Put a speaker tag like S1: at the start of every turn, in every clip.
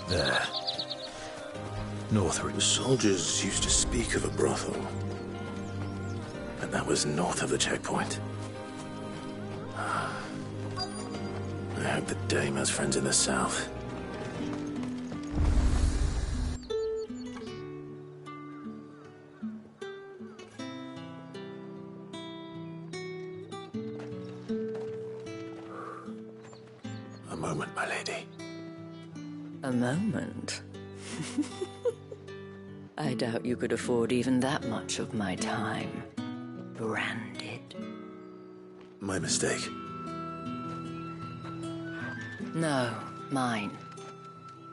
S1: There. North
S2: The
S1: Route.
S2: soldiers used to speak of a brothel. But that was north of the checkpoint. I hope the dame has friends in the south. A moment, my lady.
S3: A moment? I doubt you could afford even that much of my time. Branded.
S2: My mistake.
S3: No, mine.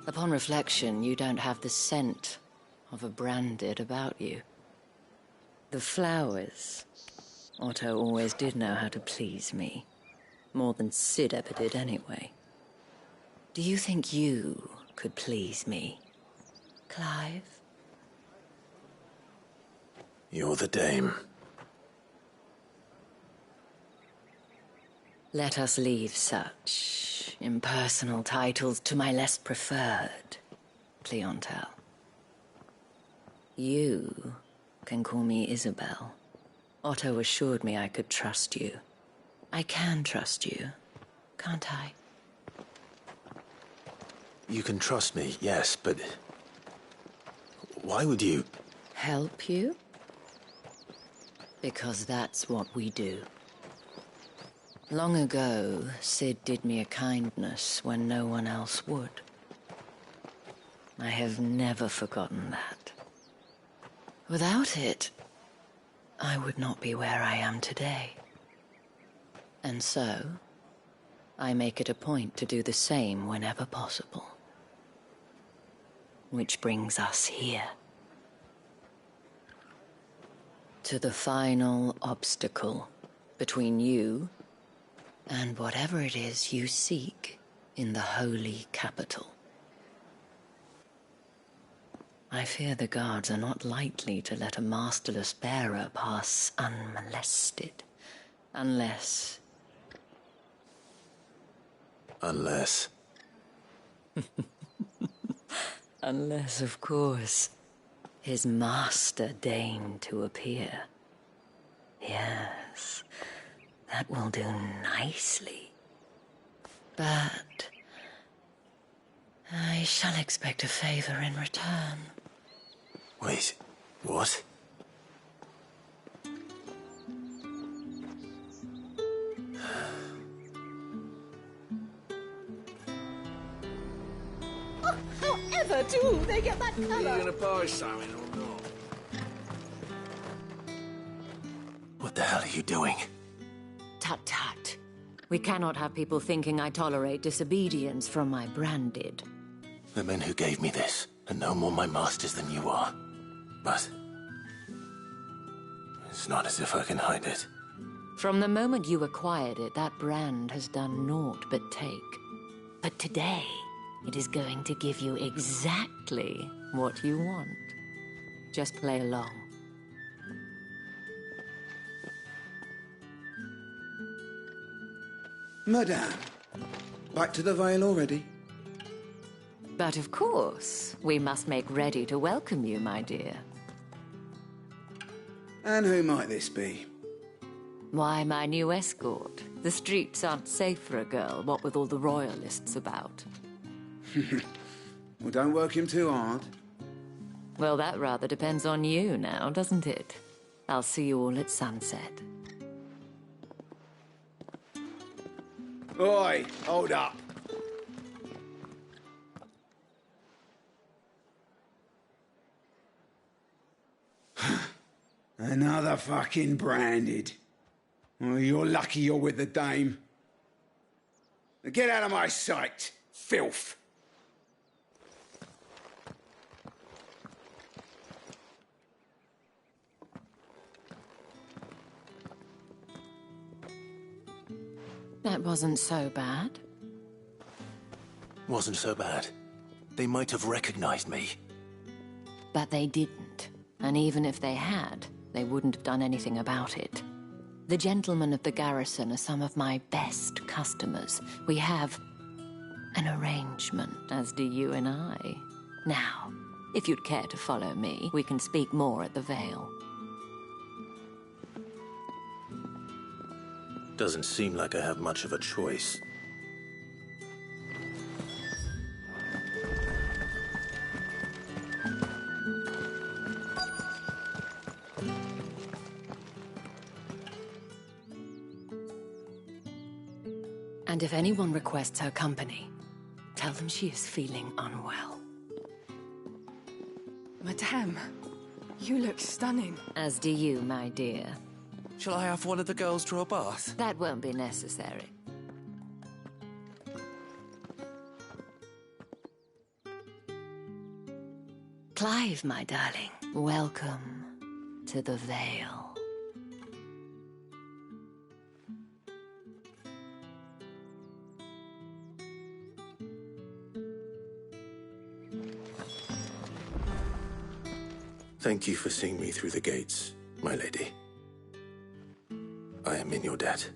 S3: Upon reflection, you don't have the scent of a branded about you. The flowers. Otto always did know how to please me. More than Sid ever did anyway. Do you think you could please me, Clive?
S2: You're the dame.
S3: Let us leave such impersonal titles to my less preferred clientele. You can call me Isabel. Otto assured me I could trust you. I can trust you, can't I?
S2: You can trust me, yes, but... why would you...
S3: Help you? Because that's what we do. Long ago, Sid did me a kindness when no one else would. I have never forgotten that. Without it, I would not be where I am today. And so, I make it a point to do the same whenever possible. Which brings us here. To the final obstacle between you and whatever it is you seek in the holy capital. I fear the guards are not likely to let a masterless bearer pass unmolested. Unless...
S2: Unless...
S3: Unless, of course, his master deigned to appear. Yes, that will do nicely. But I shall expect a favor in return.
S2: Wait, what?
S4: However do they get that
S5: Are you
S4: colour?
S5: gonna buy something or not?
S2: What the hell are you doing?
S3: Tut-tut. We cannot have people thinking I tolerate disobedience from my branded.
S2: The men who gave me this are no more my masters than you are. But... it's not as if I can hide it.
S3: From the moment you acquired it, that brand has done naught but take. But today, it is going to give you exactly what you want. Just play along.
S6: Madame, back to the Vale already?
S3: But of course, we must make ready to welcome you, my dear.
S6: And who might this be?
S3: Why, my new escort. The streets aren't safe for a girl, what with all the royalists about.
S6: Well, don't work him too hard.
S3: Well, that rather depends on you now, doesn't it? I'll see you all at sunset.
S6: Oi, hold up. Another fucking branded. Oh, you're lucky you're with the dame. Now get out of my sight, filth.
S3: That wasn't so bad.
S2: Wasn't so bad. They might have recognized me.
S3: But they didn't. And even if they had, they wouldn't have done anything about it. The gentlemen of the garrison are some of my best customers. We have an arrangement, as do you and I. Now, if you'd care to follow me, we can speak more at the Vale.
S2: Doesn't seem like I have much of a choice.
S3: And if anyone requests her company, tell them she is feeling unwell.
S7: Madame, you look stunning.
S3: As do you, my dear.
S5: Shall I have one of the girls draw a bath?
S3: That won't be necessary. Clive, my darling, welcome to the Vale.
S2: Thank you for seeing me through the gates, my lady. I am in your debt.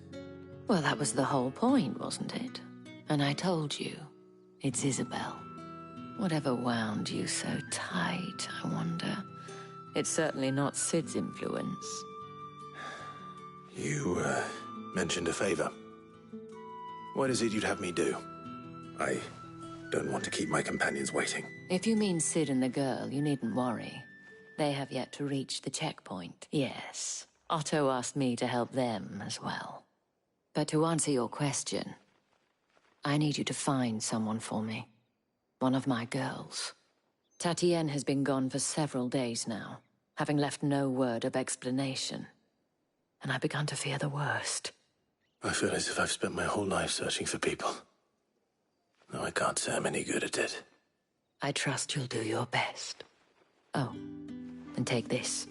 S3: Well, that was the whole point, wasn't it? And I told you, it's Isabel. Whatever wound you so tight, I wonder. It's certainly not Sid's influence.
S2: You, mentioned a favor. What is it you'd have me do? I don't want to keep my companions waiting.
S3: If you mean Sid and the girl, you needn't worry. They have yet to reach the checkpoint. Yes, Otto asked me to help them as well. But to answer your question, I need you to find someone for me. One of my girls. Tatienne has been gone for several days now, having left no word of explanation. And I've begun to fear the worst.
S2: I feel as if I've spent my whole life searching for people. No, I can't say I'm any good at it.
S3: I trust you'll do your best. Oh, and take this.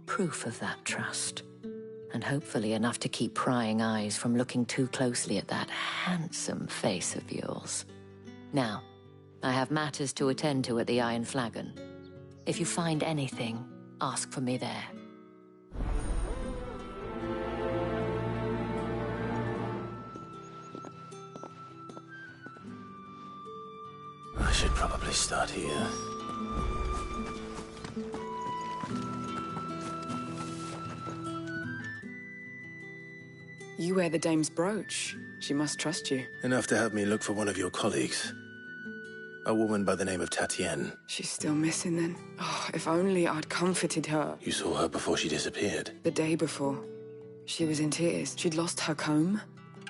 S3: Proof of that trust. And hopefully enough to keep prying eyes from looking too closely at that handsome face of yours. Now, I have matters to attend to at the Iron Flagon. If you find anything, ask for me there.
S2: I should probably start here.
S7: You wear the dame's brooch. She must trust you.
S2: Enough to have me look for one of your colleagues. A woman by the name of Tatienne.
S7: She's still missing then. Oh, if only I'd comforted her.
S2: You saw her before she disappeared.
S7: The day before. She was in tears. She'd lost her comb.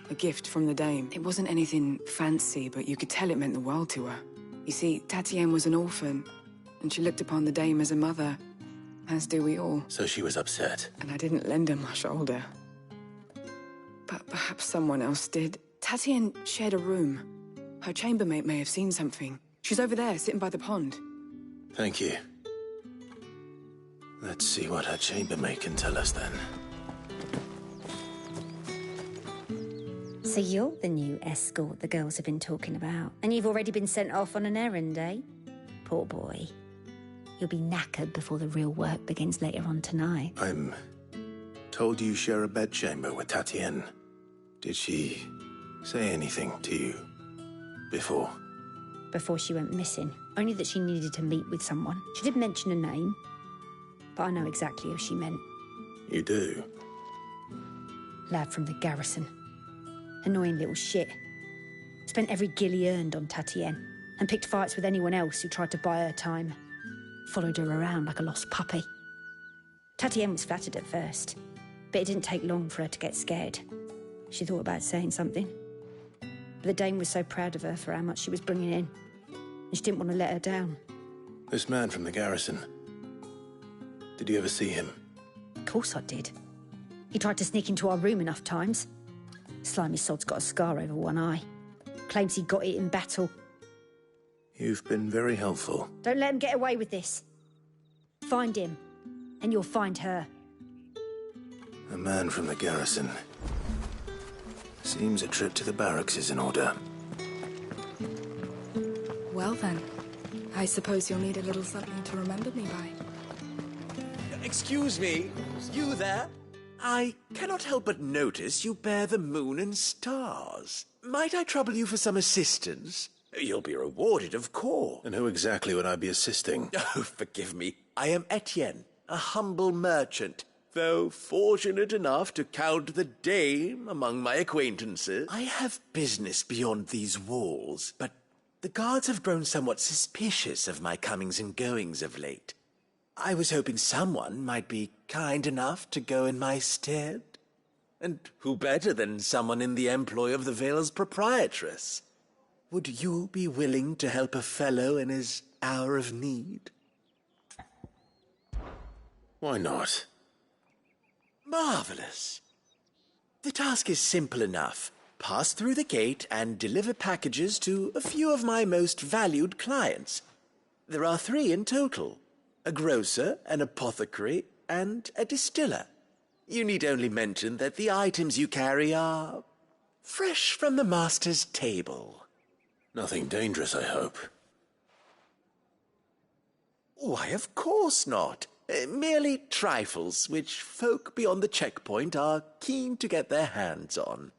S7: A gift from the dame. It wasn't anything fancy, but you could tell it meant the world to her. You see, Tatienne was an orphan, and she looked upon the dame as a mother, as do we all.
S2: So she was upset.
S7: And I didn't lend her my shoulder. But perhaps someone else did. Tatienne shared a room. Her chambermaid may have seen something. She's over there, sitting by the pond.
S2: Thank you. Let's see what her chambermaid can tell us then.
S8: So you're the new escort the girls have been talking about. And you've already been sent off on an errand, eh? Poor boy. You'll be knackered before the real work begins later on tonight.
S2: I'm told you share a bedchamber with Tatienne. Did she say anything to you before?
S8: Before she went missing. Only that she needed to meet with someone. She did mention a name, but I know exactly who she meant.
S2: You do?
S8: Lad from the garrison. Annoying little shit. Spent every guil he earned on Tatienne, and picked fights with anyone else who tried to buy her time. Followed her around like a lost puppy. Tatienne was flattered at first, but it didn't take long for her to get scared. She thought about saying something. But the dame was so proud of her for how much she was bringing in, and she didn't want to let her down.
S2: This man from the garrison. Did you ever see him?
S8: Of course I did. He tried to sneak into our room enough times. Slimy sod's got a scar over one eye. Claims he got it in battle.
S2: You've been very helpful.
S8: Don't let him get away with this. Find him, and you'll find her.
S2: A man from the garrison. Seems a trip to the barracks is in order.
S7: Well then, I suppose you'll need a little something to remember me by.
S5: Excuse me, you there?
S9: I cannot help but notice you bear the moon and stars. Might I trouble you for some assistance? You'll be rewarded, of course.
S2: And who exactly would I be assisting?
S9: Oh, forgive me. I am Etienne, a humble merchant. Though fortunate enough to count the dame among my acquaintances, I have business beyond these walls, but the guards have grown somewhat suspicious of my comings and goings of late. I was hoping someone might be kind enough to go in my stead. And who better than someone in the employ of the Vale's proprietress? Would you be willing to help a fellow in his hour of need?
S2: Why not?
S9: Marvelous. The task is simple enough. Pass through the gate and deliver packages to a few of my most valued clients. There are 3 in total: a grocer, an apothecary, and a distiller. You need only mention that the items you carry are fresh from the master's table.
S2: Nothing dangerous, I hope.
S9: Why, of course not. Merely trifles which folk beyond the checkpoint are keen to get their hands on.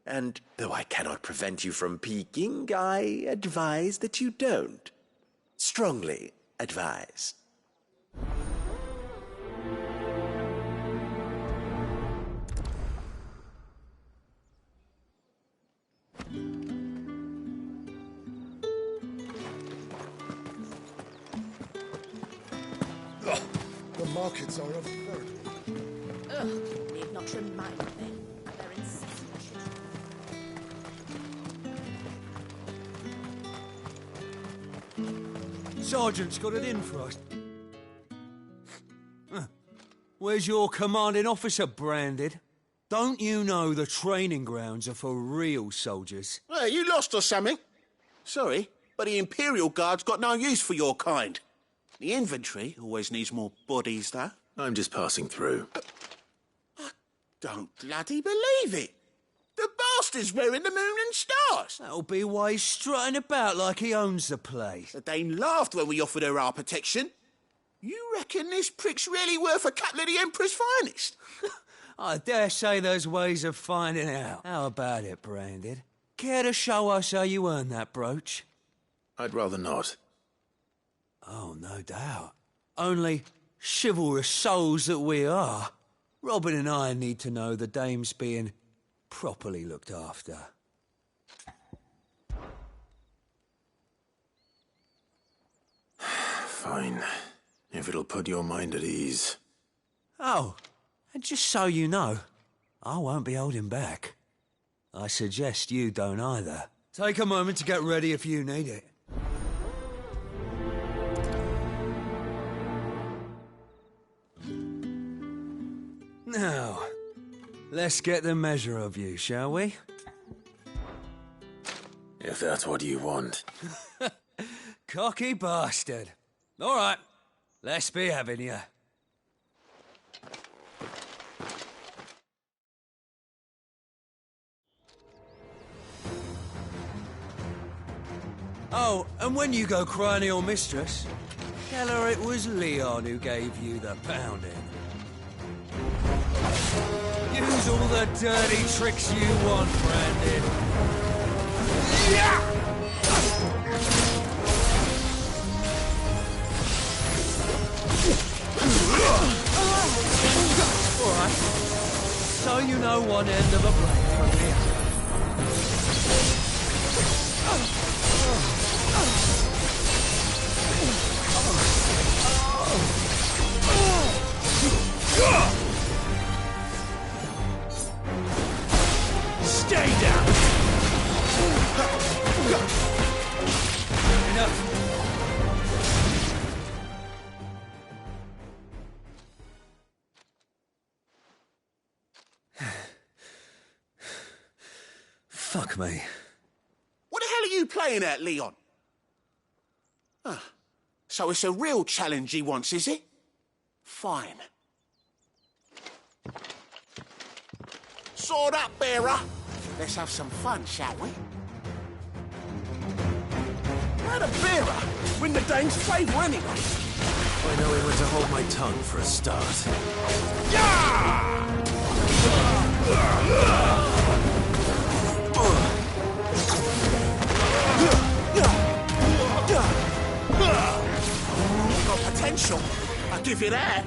S9: And though I cannot prevent you from peeking, I advise that you don't. Strongly advise.
S1: The markets are of very...
S4: Ugh, need not remind me. They're incessant shit.
S10: Sergeant's got it in for us. Where's your commanding officer, Branded? Don't you know the training grounds are for real soldiers?
S11: Hey, you lost or something? Sorry, but the Imperial Guard's got no use for your kind. The infantry always needs more bodies, though.
S2: I'm just passing through.
S11: I don't bloody believe it. The bastard's wearing the moon and stars.
S10: That'll be why he's strutting about like he owns the place.
S11: The Dane laughed when we offered her our protection. You reckon this prick's really worth a couple of the Emperor's finest?
S10: I dare say there's ways of finding out. How about it, Branded? Care to show us how you earned that brooch?
S2: I'd rather not.
S10: Oh, no doubt. Only chivalrous souls that we are, Robin and I need to know the dame's being properly looked after.
S2: Fine. If it'll put your mind at ease.
S10: Oh, and just so you know, I won't be holding back. I suggest you don't either. Take a moment to get ready if you need it. Now, let's get the measure of you, shall we?
S2: If that's what you want.
S10: Cocky bastard. All right, let's be having you. Oh, and when you go crying to your mistress, tell her it was Leon who gave you the pounding. Use all the dirty tricks you want, Brandon. Yeah! All right. So you know one end of a blade from the other. Stay down! Enough. Fuck me.
S11: What the hell are you playing at, Leon? So it's a real challenge he wants, is it? Fine. Sword up, bearer. Let's have some fun, shall we? How'd a bearer win the Dane's favour anyway?
S2: By knowing when to hold my tongue for a start.
S11: Yeah! Got potential. I'll give you that.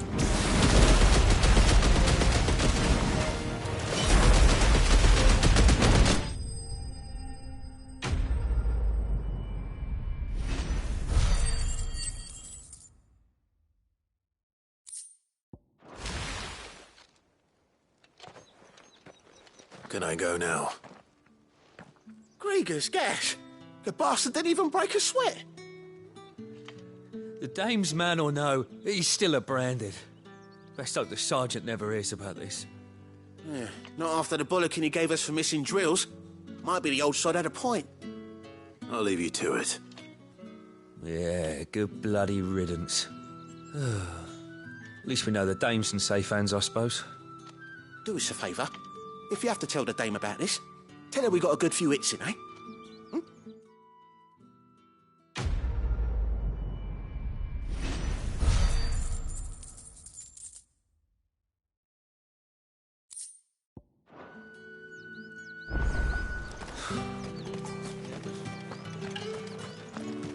S2: Can I go now?
S11: Grieger's gas. The bastard didn't even break a sweat.
S10: The dame's man or no, he's still a branded. Best hope the sergeant never hears about this.
S11: Yeah, not after the bollocking he gave us for missing drills. Might be the old sod had a point.
S2: I'll leave you to it.
S10: Yeah, good bloody riddance. At least we know the dame's in safe hands, I suppose.
S11: Do us a favour. If you have to tell the dame about this, tell her we got a good few hits in, eh?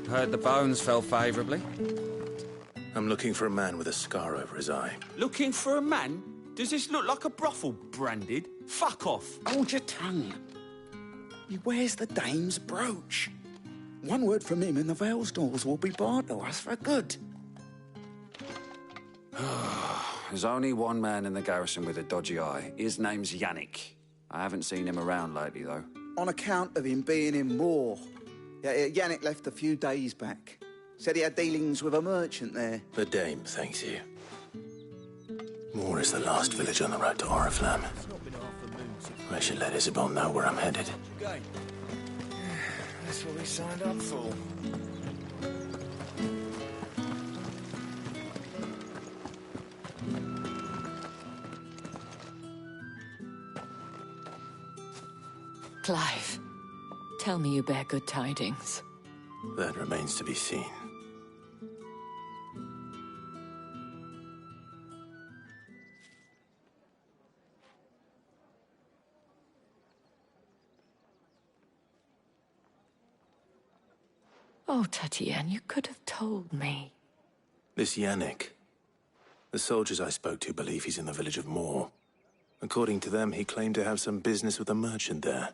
S12: Heard the bones fell favourably.
S2: I'm looking for a man with a scar over his eye.
S12: Looking for a man? Does this look like a brothel, branded? Fuck off.
S6: Hold your tongue. He wears the dame's brooch. One word from him and the Vale's doors will be barred to us for good.
S12: There's only one man in the garrison with a dodgy eye. His name's Yannick. I haven't seen him around lately, though.
S6: On account of him being in war. Yeah, Yannick left a few days back. Said he had dealings with a merchant there.
S2: The dame thanks you. Moor is the last village on the road to Oriflamme. I should let Isabel know where I'm headed.
S1: That's what we signed up for.
S3: Clive, tell me you bear good tidings.
S2: That remains to be seen.
S3: Oh, Tatienne, you could have told me.
S2: This Yannick. The soldiers I spoke to believe he's in the village of Moor. According to them, he claimed to have some business with a merchant there.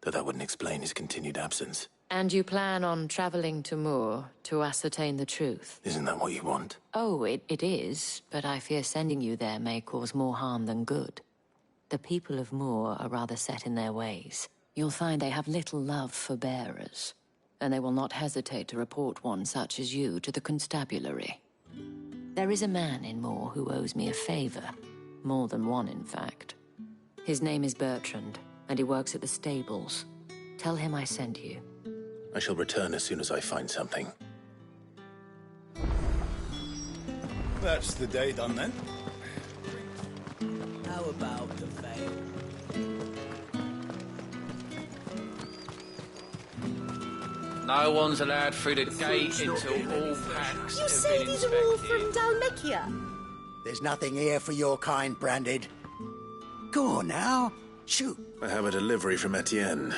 S2: Though that wouldn't explain his continued absence.
S3: And you plan on traveling to Moor to ascertain the truth?
S2: Isn't that what you want?
S3: Oh, it is, but I fear sending you there may cause more harm than good. The people of Moor are rather set in their ways. You'll find they have little love for bearers, and they will not hesitate to report one such as you to the constabulary. There is a man in Moor who owes me a favor. More than one, in fact. His name is Bertrand, and he works at the stables. Tell him I sent you.
S2: I shall return as soon as I find something.
S1: That's the day done then.
S5: How about the veil?
S13: No one's allowed through the gate until all packs
S4: You
S13: have
S4: say
S13: been
S4: these are all
S13: inspected.
S4: from Dalmekia?
S14: There's nothing here for your kind, branded. Go on now. Shoot.
S2: I have a delivery from Etienne.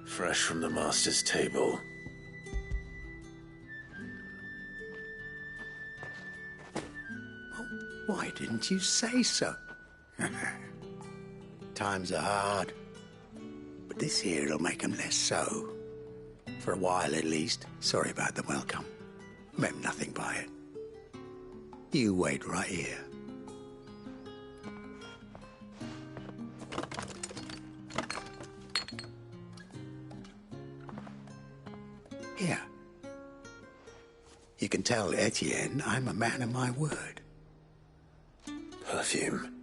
S2: Fresh from the master's table.
S14: Why didn't you say so? Times are hard. But this here'll make 'em less so. For a while, at least. Sorry about the welcome. Meant nothing by it. You wait right here. Here. You can tell Etienne I'm a man of my word.
S2: Perfume.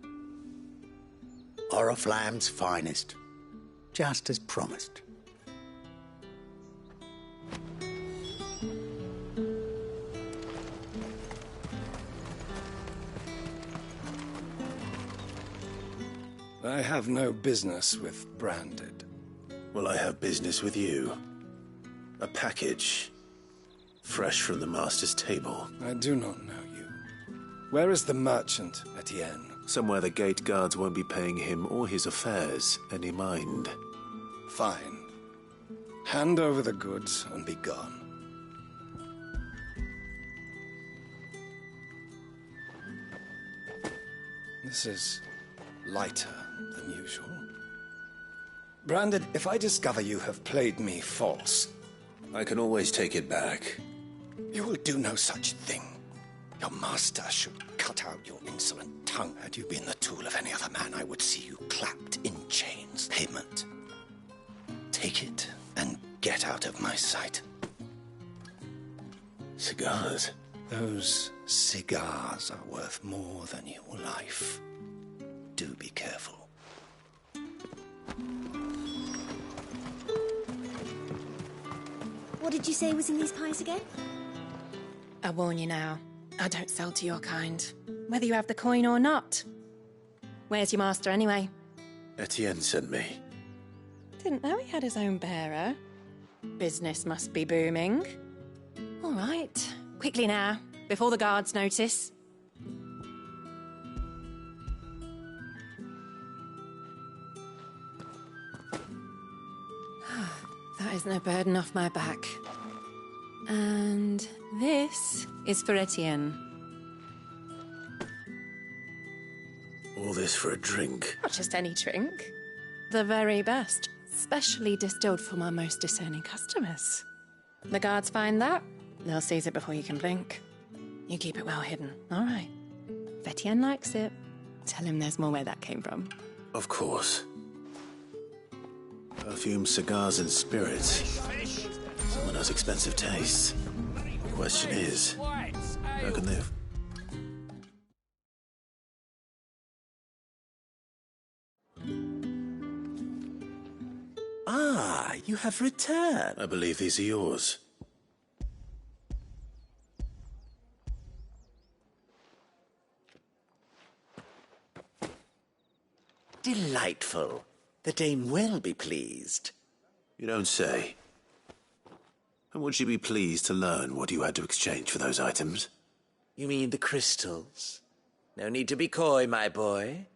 S14: Oriflamme's finest. Just as promised.
S1: I have no business with branded.
S2: Well, I have business with you. A package. Fresh from the master's table.
S1: I do not know you. Where is the merchant, Etienne?
S2: Somewhere the gate guards won't be paying him or his affairs any mind.
S1: Fine. Hand over the goods and be gone. This is lighter than usual. Branded, if I discover you have played me false...
S2: I can always take it back.
S1: You will do no such thing. Your master should cut out your insolent tongue. Had you been the tool of any other man, I would see you clapped in chains. Payment. Take it and get out of my sight.
S2: Cigars?
S1: Those cigars are worth more than your life. Do be careful.
S4: What did you say was in these pies again?
S15: I warn you now, I don't sell to your kind, whether you have the coin or not. Where's your master, anyway?
S2: Etienne sent me.
S15: Didn't know he had his own bearer. Business must be booming. All right, quickly now, before the guards notice. That is no burden off my back. And this is for Etienne.
S2: All this for a drink?
S15: Not just any drink. The very best, specially distilled for my most discerning customers. The guards find that, they'll seize it before you can blink. You keep it well hidden, all right? If Etienne likes it, tell him there's more where that came from.
S2: Of course. Perfume, cigars, and spirits. Someone has expensive tastes. The question is, how can they...
S9: Ah, you have returned.
S2: I believe these are yours.
S9: Delightful. The dame will be pleased.
S2: You don't say. And would she be pleased to learn what you had to exchange for those items?
S9: You mean the crystals? No need to be coy, my boy.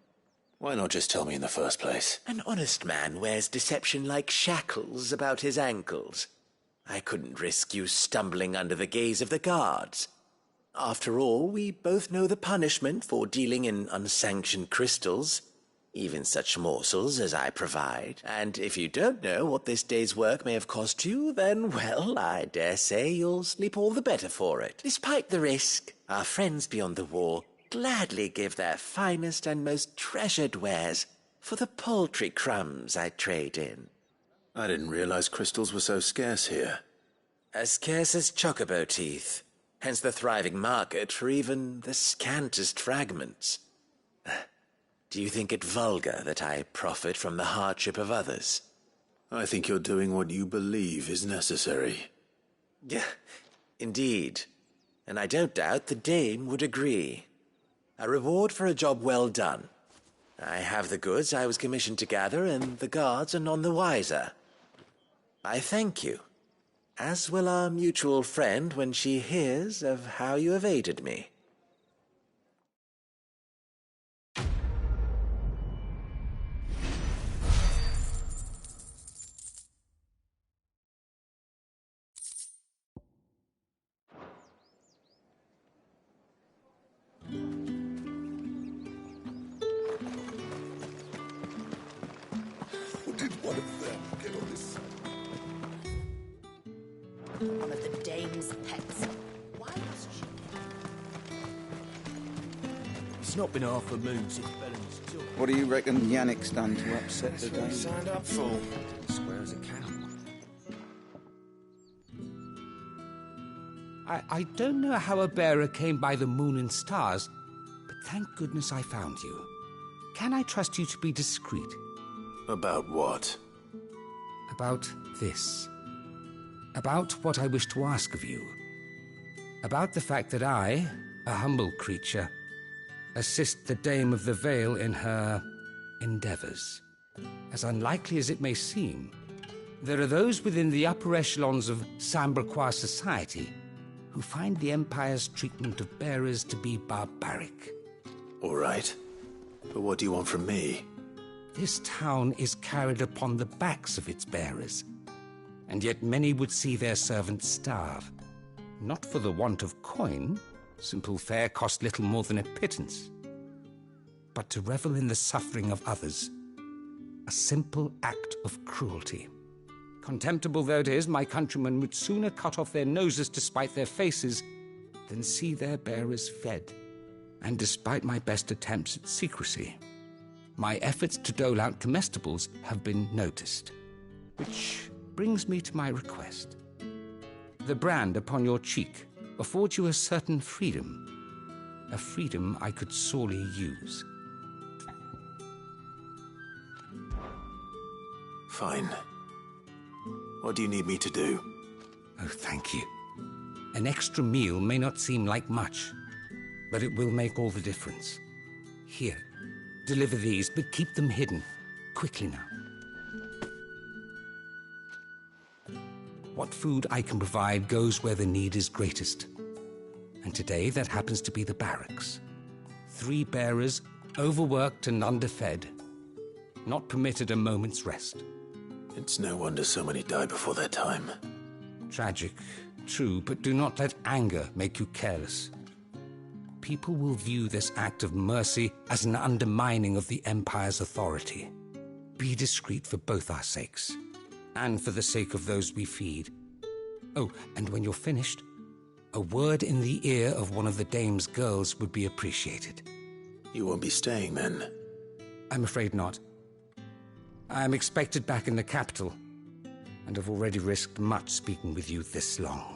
S2: Why not just tell me in the first place?
S9: An honest man wears deception like shackles about his ankles. I couldn't risk you stumbling under the gaze of the guards. After all, we both know the punishment for dealing in unsanctioned crystals. Even such morsels as I provide. And if you don't know what this day's work may have cost you, then, well, I dare say you'll sleep all the better for it. Despite the risk, our friends beyond the wall gladly give their finest and most treasured wares for the paltry crumbs I trade in.
S2: I didn't realize crystals were so scarce here.
S9: As scarce as chocobo teeth, hence the thriving market for even the scantest fragments. Do you think it vulgar that I profit from the hardship of others?
S2: I think you're doing what you believe is necessary.
S9: Yeah, indeed. And I don't doubt the dame would agree. A reward for a job well done. I have the goods I was commissioned to gather, and the guards are none the wiser. I thank you, as will our mutual friend when she hears of how you have aided me.
S11: Did one of them get on this?
S4: One of the dame's pets. Why was she?
S10: It's not been half a moon since Bellamy's took.
S6: What do you reckon Yannick's done to upset the
S1: That's what he
S6: dame?
S1: signed up for.
S6: Square as a cow.
S10: I don't know how a bearer came by the moon and stars, but thank goodness I found you. Can I trust you to be discreet?
S2: About what?
S10: About this. About what I wish to ask of you. About the fact that I, a humble creature, assist the Dame of the Vale in her endeavors. As unlikely as it may seem, there are those within the upper echelons of Samberquois society who find the Empire's treatment of bearers to be barbaric.
S2: All right. But what do you want from me?
S10: This town is carried upon the backs of its bearers, and yet many would see their servants starve. Not for the want of coin, simple fare cost little more than a pittance, but to revel in the suffering of others, a simple act of cruelty. Contemptible though it is, my countrymen would sooner cut off their noses to spite their faces than see their bearers fed. And despite my best attempts at secrecy, my efforts to dole out comestibles have been noticed. Which brings me to my request. The brand upon your cheek affords you a certain freedom, a freedom I could sorely use.
S2: Fine. What do you need me to do?
S10: Oh, thank you. An extra meal may not seem like much, but it will make all the difference. Here, deliver these, but keep them hidden. Quickly now. What food I can provide goes where the need is greatest. And today that happens to be the barracks. 3 bearers, overworked and underfed, not permitted a moment's rest.
S2: It's no wonder so many die before their time.
S10: Tragic, true, but do not let anger make you careless. People will view this act of mercy as an undermining of the Empire's authority. Be discreet for both our sakes, and for the sake of those we feed. Oh, and when you're finished, a word in the ear of one of the dame's girls would be appreciated.
S2: You won't be staying, then?
S10: I'm afraid not. I am expected back in the capital, and have already risked much speaking with you this long.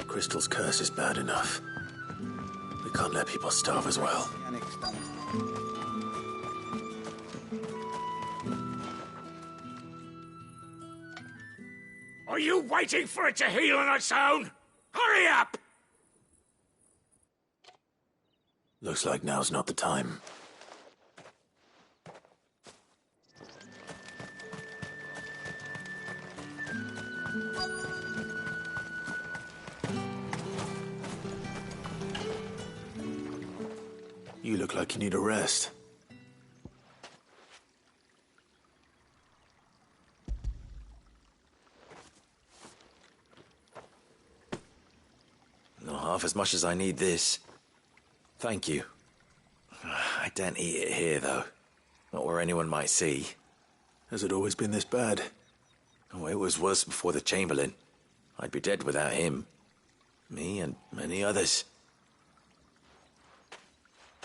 S2: Crystal's curse is bad enough. We can't let people starve as well.
S16: Are you waiting for it to heal on its own? Hurry up!
S2: Looks like now's not the time. You look like you need a rest.
S17: Not half as much as I need this. Thank you. I daren't eat it here, though. Not where anyone might see.
S2: Has it always been this bad?
S17: Oh, it was worse before the Chamberlain. I'd be dead without him. Me and many others.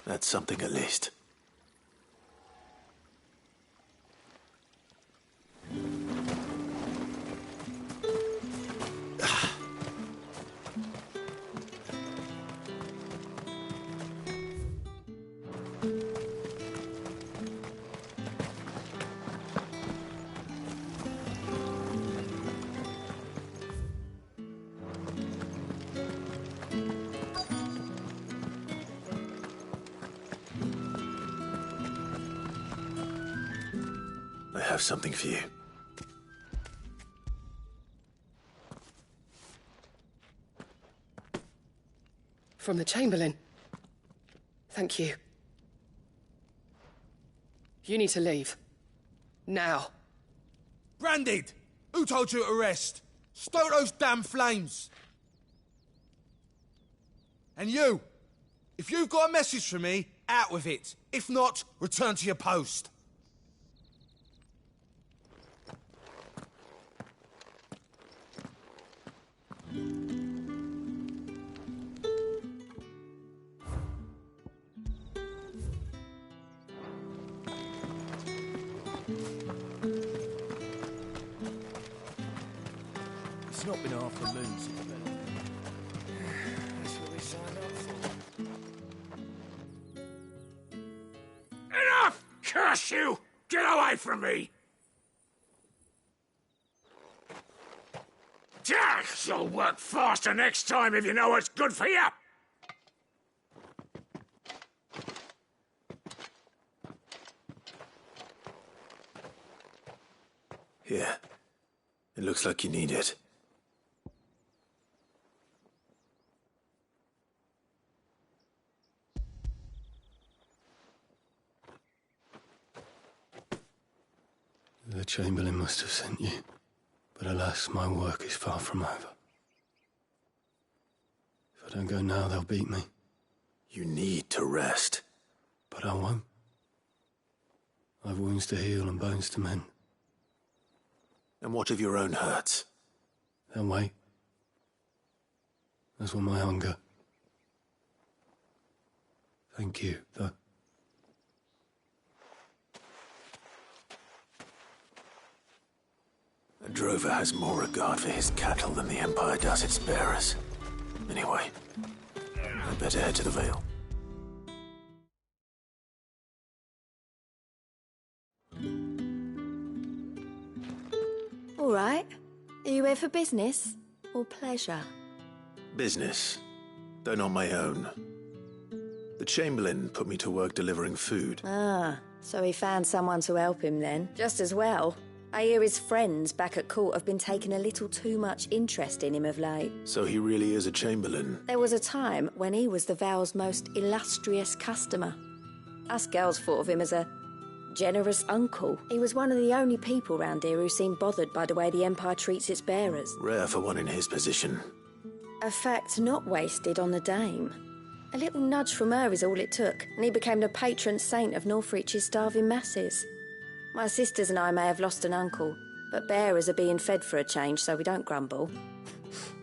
S2: That's something at least. I have something for you.
S18: From the Chamberlain. Thank you. You need to leave. Now.
S19: Branded! Who told you to rest? Stoke those damn flames! And you! If you've got a message for me, out with it. If not, return to your post. It's not been half the moon since then. That's what we signed up for.
S16: Enough! Curse you! Get away from me! You'll work faster next time if you know what's good for you!
S2: Here. It looks like you need it.
S20: The Chamberlain must have sent you, but alas, my work is far from over. If I don't go now, they'll beat me.
S2: You need to rest.
S20: But I won't. I've wounds to heal and bones to mend.
S2: And what of your own hurts?
S20: They'll wait. As will my hunger. Thank you, though.
S2: A drover has more regard for his cattle than the Empire does its bearers. Anyway, I'd better head to the Vale.
S21: All right. Are you here for business or pleasure?
S2: Business, though not my own. The Chamberlain put me to work delivering food.
S21: Ah, so he found someone to help him then. Just as well. I hear his friends back at court have been taking a little too much interest in him of late.
S2: So he really is a Chamberlain?
S21: There was a time when he was the Vale's most illustrious customer. Us girls thought of him as a generous uncle. He was one of the only people round here who seemed bothered by the way the Empire treats its bearers.
S2: Rare for one in his position.
S21: A fact not wasted on the Dame. A little nudge from her is all it took, and he became the patron saint of Northreach's starving masses. My sisters and I may have lost an uncle, but bearers are being fed for a change, so we don't grumble.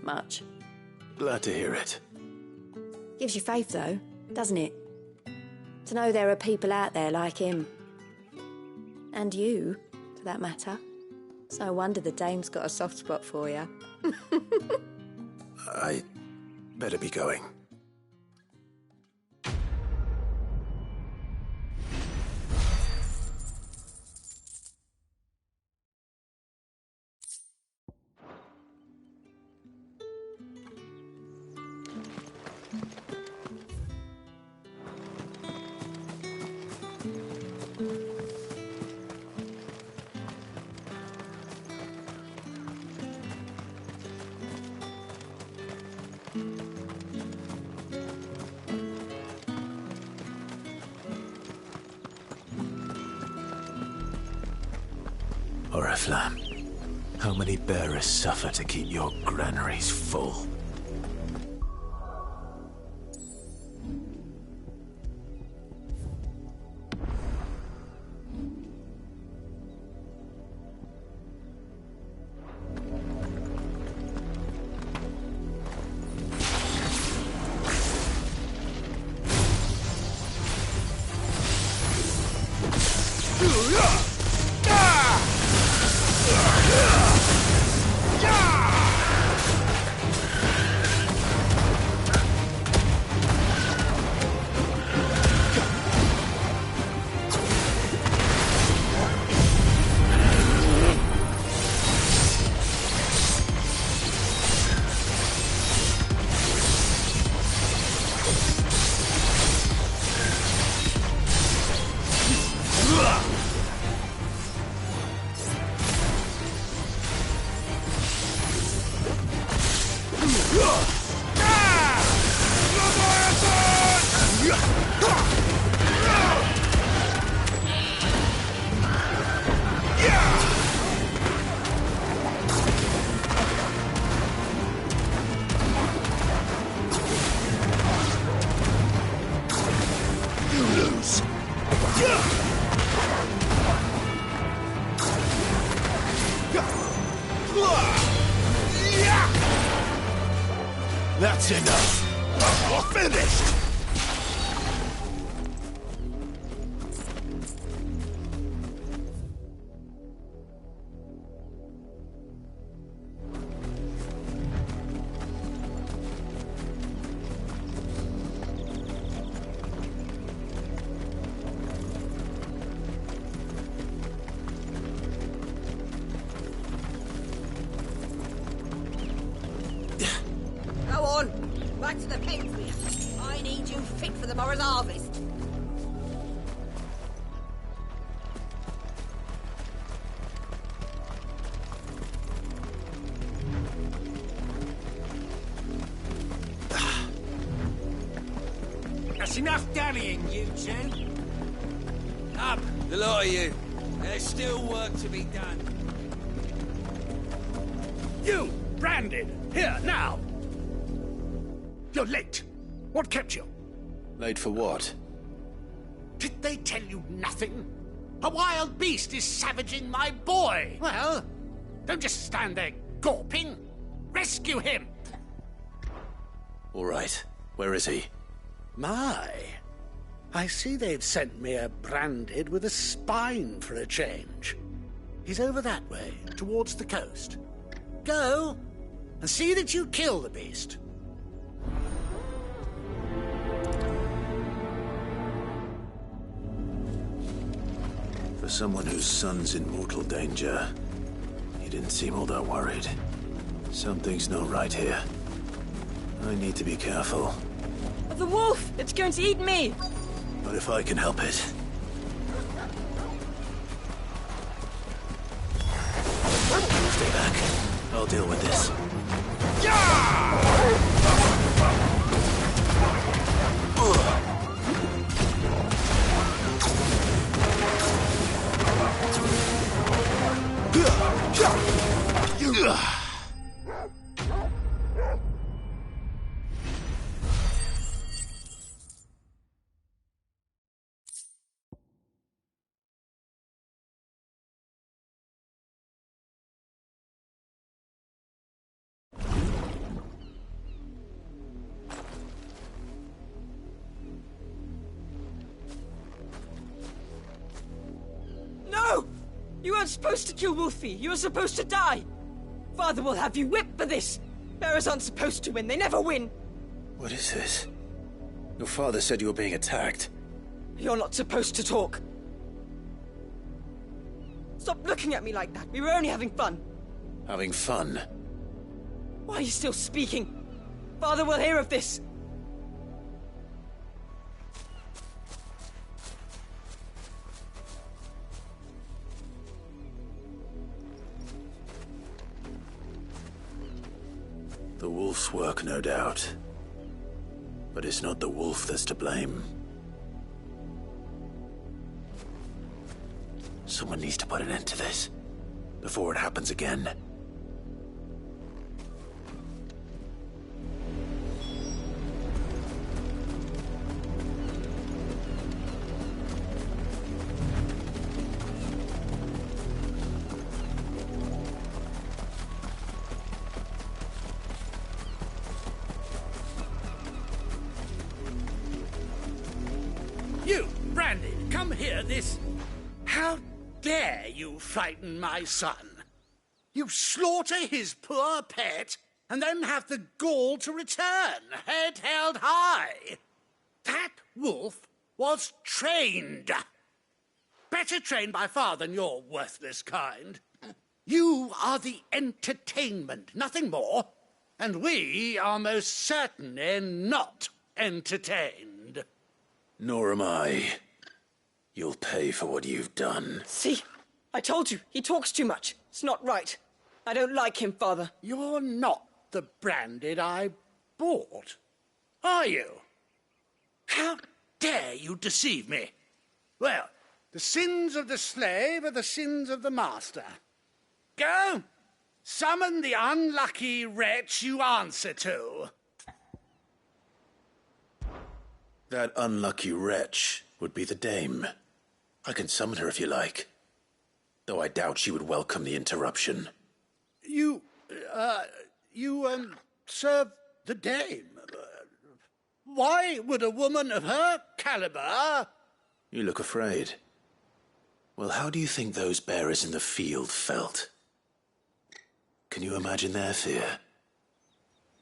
S21: Much.
S2: Glad to hear it.
S21: Gives you faith, though, doesn't it? To know there are people out there like him. And you, for that matter. It's no wonder the Dame's got a soft spot for you.
S2: I better be going. Oriflamme, how many bearers suffer to keep your granaries full? That's enough. You're finished.
S4: Go on, back to the pens with you. I need you fit for the morrow's harvest.
S16: enough dallying, you two. Up, the lot of you. There's still work to be done.
S8: You, Branded, here, now! You're late. What kept you?
S17: Late for what?
S8: Did they tell you nothing? A wild beast is savaging my boy! Well, don't just stand there gawping. Rescue him!
S17: All right. Where is he?
S8: My, I see they've sent me a Branded with a spine for a change. He's over that way, towards the coast. Go, and see that you kill the beast.
S2: For someone whose son's in mortal danger, he didn't seem all that worried. Something's not right here. I need to be careful.
S22: The wolf! It's going to eat me!
S2: But if I can help it... Stay back. I'll deal with this.
S22: You weren't supposed to kill Wolfie. You were supposed to die. Father will have you whipped for this. Bearers aren't supposed to win. They never win.
S2: What is this? Your father said you were being attacked.
S22: You're not supposed to talk. Stop looking at me like that. We were only having fun.
S2: Having fun?
S22: Why are you still speaking? Father will hear of this.
S2: The wolf's work, no doubt. But it's not the wolf that's to blame. Someone needs to put an end to this, before it happens again.
S8: You, Branded, come here, this... How dare you frighten my son? You slaughter his poor pet, and then have the gall to return, head held high. That wolf was trained. Better trained by far than your worthless kind. You are the entertainment, nothing more. And we are most certainly not entertained.
S2: Nor am I. You'll pay for what you've done.
S22: See? I told you, he talks too much. It's not right. I don't like him, Father.
S8: You're not the Branded I bought, are you? How dare you deceive me? Well, the sins of the slave are the sins of the master. Go, summon the unlucky wretch you answer to.
S2: That unlucky wretch would be the dame. I can summon her if you like. Though I doubt she would welcome the interruption.
S8: You serve the dame. Why would a woman of her caliber...
S2: You look afraid. Well, how do you think those bearers in the field felt? Can you imagine their fear?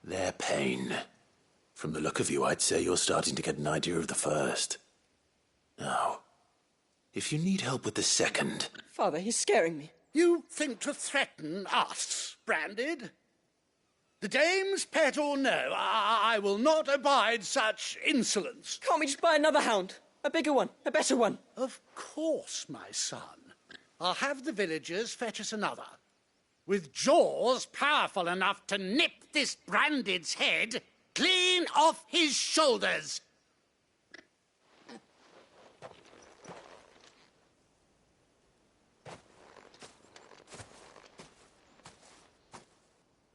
S2: Their pain? From the look of you, I'd say you're starting to get an idea of the first. Now, if you need help with the second...
S22: Father, he's scaring me.
S8: You think to threaten us, Branded? The dame's pet or no, I will not abide such insolence.
S22: Can't we just buy another hound? A bigger one, a better one.
S8: Of course, my son. I'll have the villagers fetch us another. With jaws powerful enough to nip this Branded's head clean off his shoulders.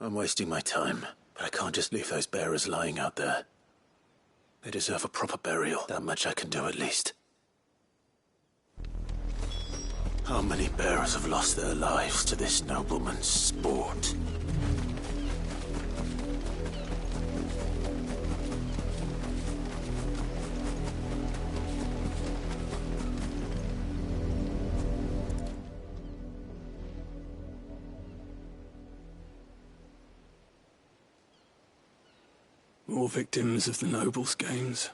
S2: I'm wasting my time, but I can't just leave those bearers lying out there. They deserve a proper burial. That much I can do at least. How many bearers have lost their lives to this nobleman's sport?
S20: More victims of the nobles' games.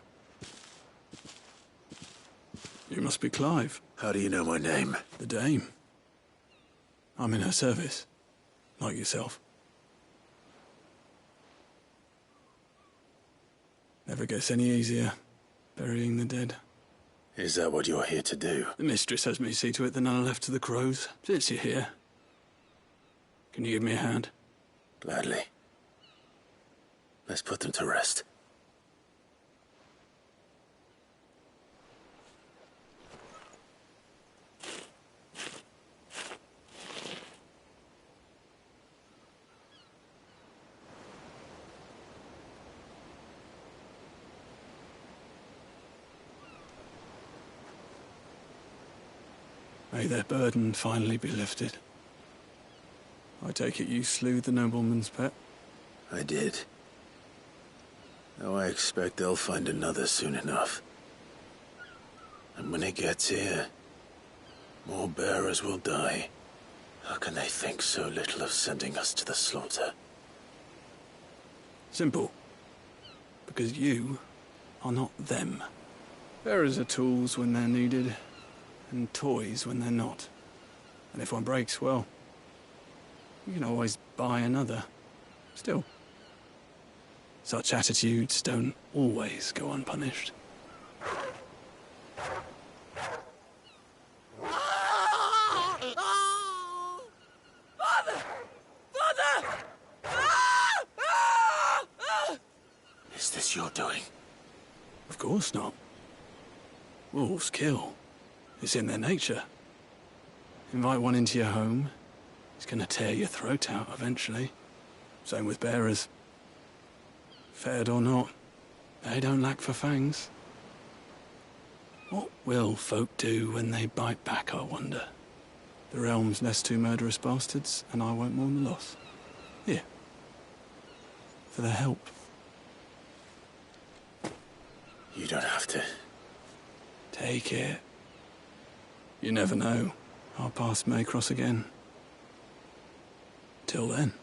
S20: You must be Clive.
S2: How do you know my name?
S20: The Dame. I'm in her service, like yourself. Never gets any easier, burying the dead.
S2: Is that what you're here to do?
S20: The mistress has me see to it that none are left to the crows, since you're here. Can you give me a hand?
S2: Gladly. Let's put them to rest.
S20: May their burden finally be lifted. I take it you slew the nobleman's pet?
S2: I did. Now I expect they'll find another soon enough. And when it gets here, more bearers will die. How can they think so little of sending us to the slaughter?
S20: Simple. Because you are not them. Bearers are tools when they're needed, and toys when they're not. And if one breaks, well, you can always buy another. Still, such attitudes don't always go unpunished.
S22: Father! Father!
S2: Is this your doing?
S20: Of course not. Wolves kill. It's in their nature. Invite one into your home, it's gonna tear your throat out eventually. Same with bearers. Fed or not, they don't lack for fangs. What will folk do when they bite back, I wonder? The realm's less two murderous bastards, and I won't mourn the loss. Here. For their help.
S2: You don't have to.
S20: Take it. You never know. Our paths may cross again. Till then.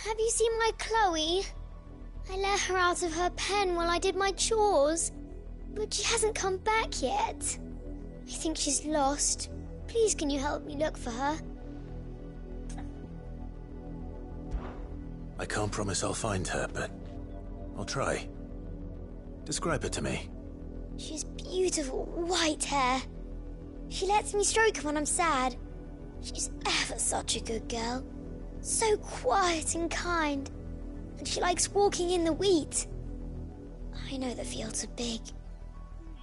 S7: Have you seen my Chloe? I let her out of her pen while I did my chores, but she hasn't come back yet. I think she's lost. Please, can you help me look for her?
S2: I can't promise I'll find her, but I'll try. Describe her to me.
S7: She's beautiful white hair. She lets me stroke her when I'm sad. She's ever such a good girl. So quiet and kind. And she likes walking in the wheat. I know the fields are big,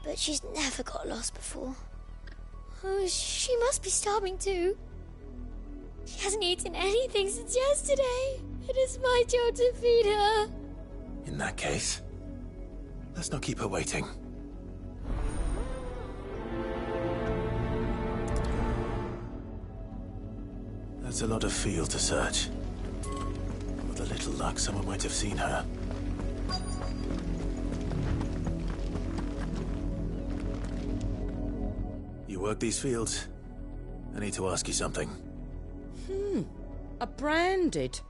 S7: but she's never got lost before. Oh, she must be starving too. She hasn't eaten anything since yesterday. It is my job to feed her.
S2: In that case, let's not keep her waiting. That's a lot of field to search. With a little luck, someone might have seen her. You work these fields? I need to ask you something.
S3: A branded.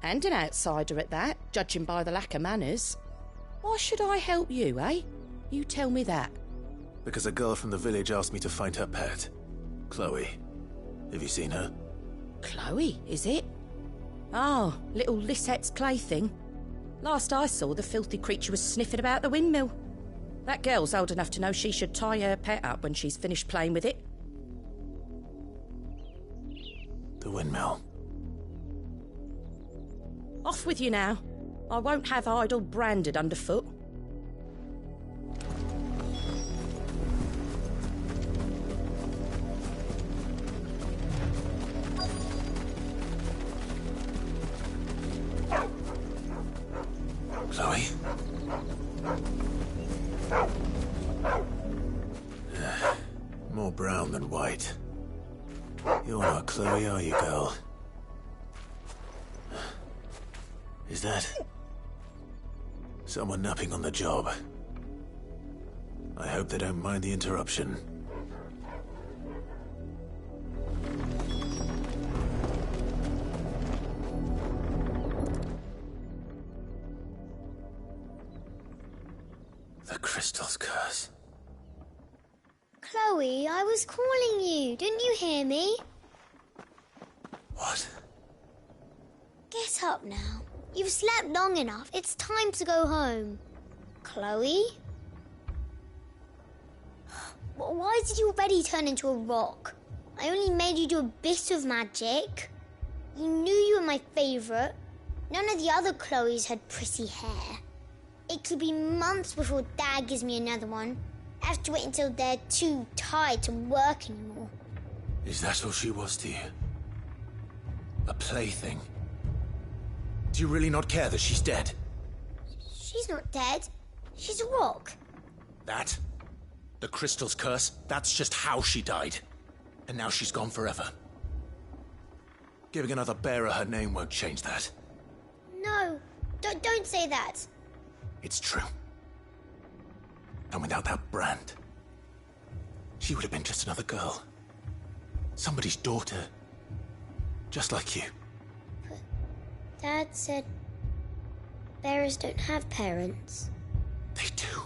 S3: And an outsider at that, judging by the lack of manners. Why should I help you, eh? You tell me that.
S2: Because a girl from the village asked me to find her pet. Chloe. Have you seen her?
S3: Chloe, is it? Oh, little Lisette's plaything. Last I saw, the filthy creature was sniffing about the windmill. That girl's old enough to know she should tie her pet up when she's finished playing with it.
S2: The windmill.
S3: Off with you now. I won't have idle branded underfoot.
S2: Chloe? More brown than white. You're not Chloe, are you, girl? Is that someone napping on the job? I hope they don't mind the interruption. The crystal's curse.
S7: Chloe, I was calling you. Didn't you hear me?
S2: What?
S7: Get up now. You've slept long enough. It's time to go home. Chloe? Why did you already turn into a rock? I only made you do a bit of magic. You knew you were my favourite. None of the other Chloes had pretty hair. It could be months before Dad gives me another one. I have to wait until they're too tired to work anymore.
S2: Is that all she was to you? A plaything? Do you really not care that she's dead?
S7: She's not dead. She's a rock.
S2: That? The crystal's curse? That's just how she died. And now she's gone forever. Giving another bearer her name won't change that.
S7: No, don't say that.
S2: It's true. And without that brand, she would have been just another girl. Somebody's daughter. Just like you.
S7: Dad said bearers don't have parents.
S2: They do.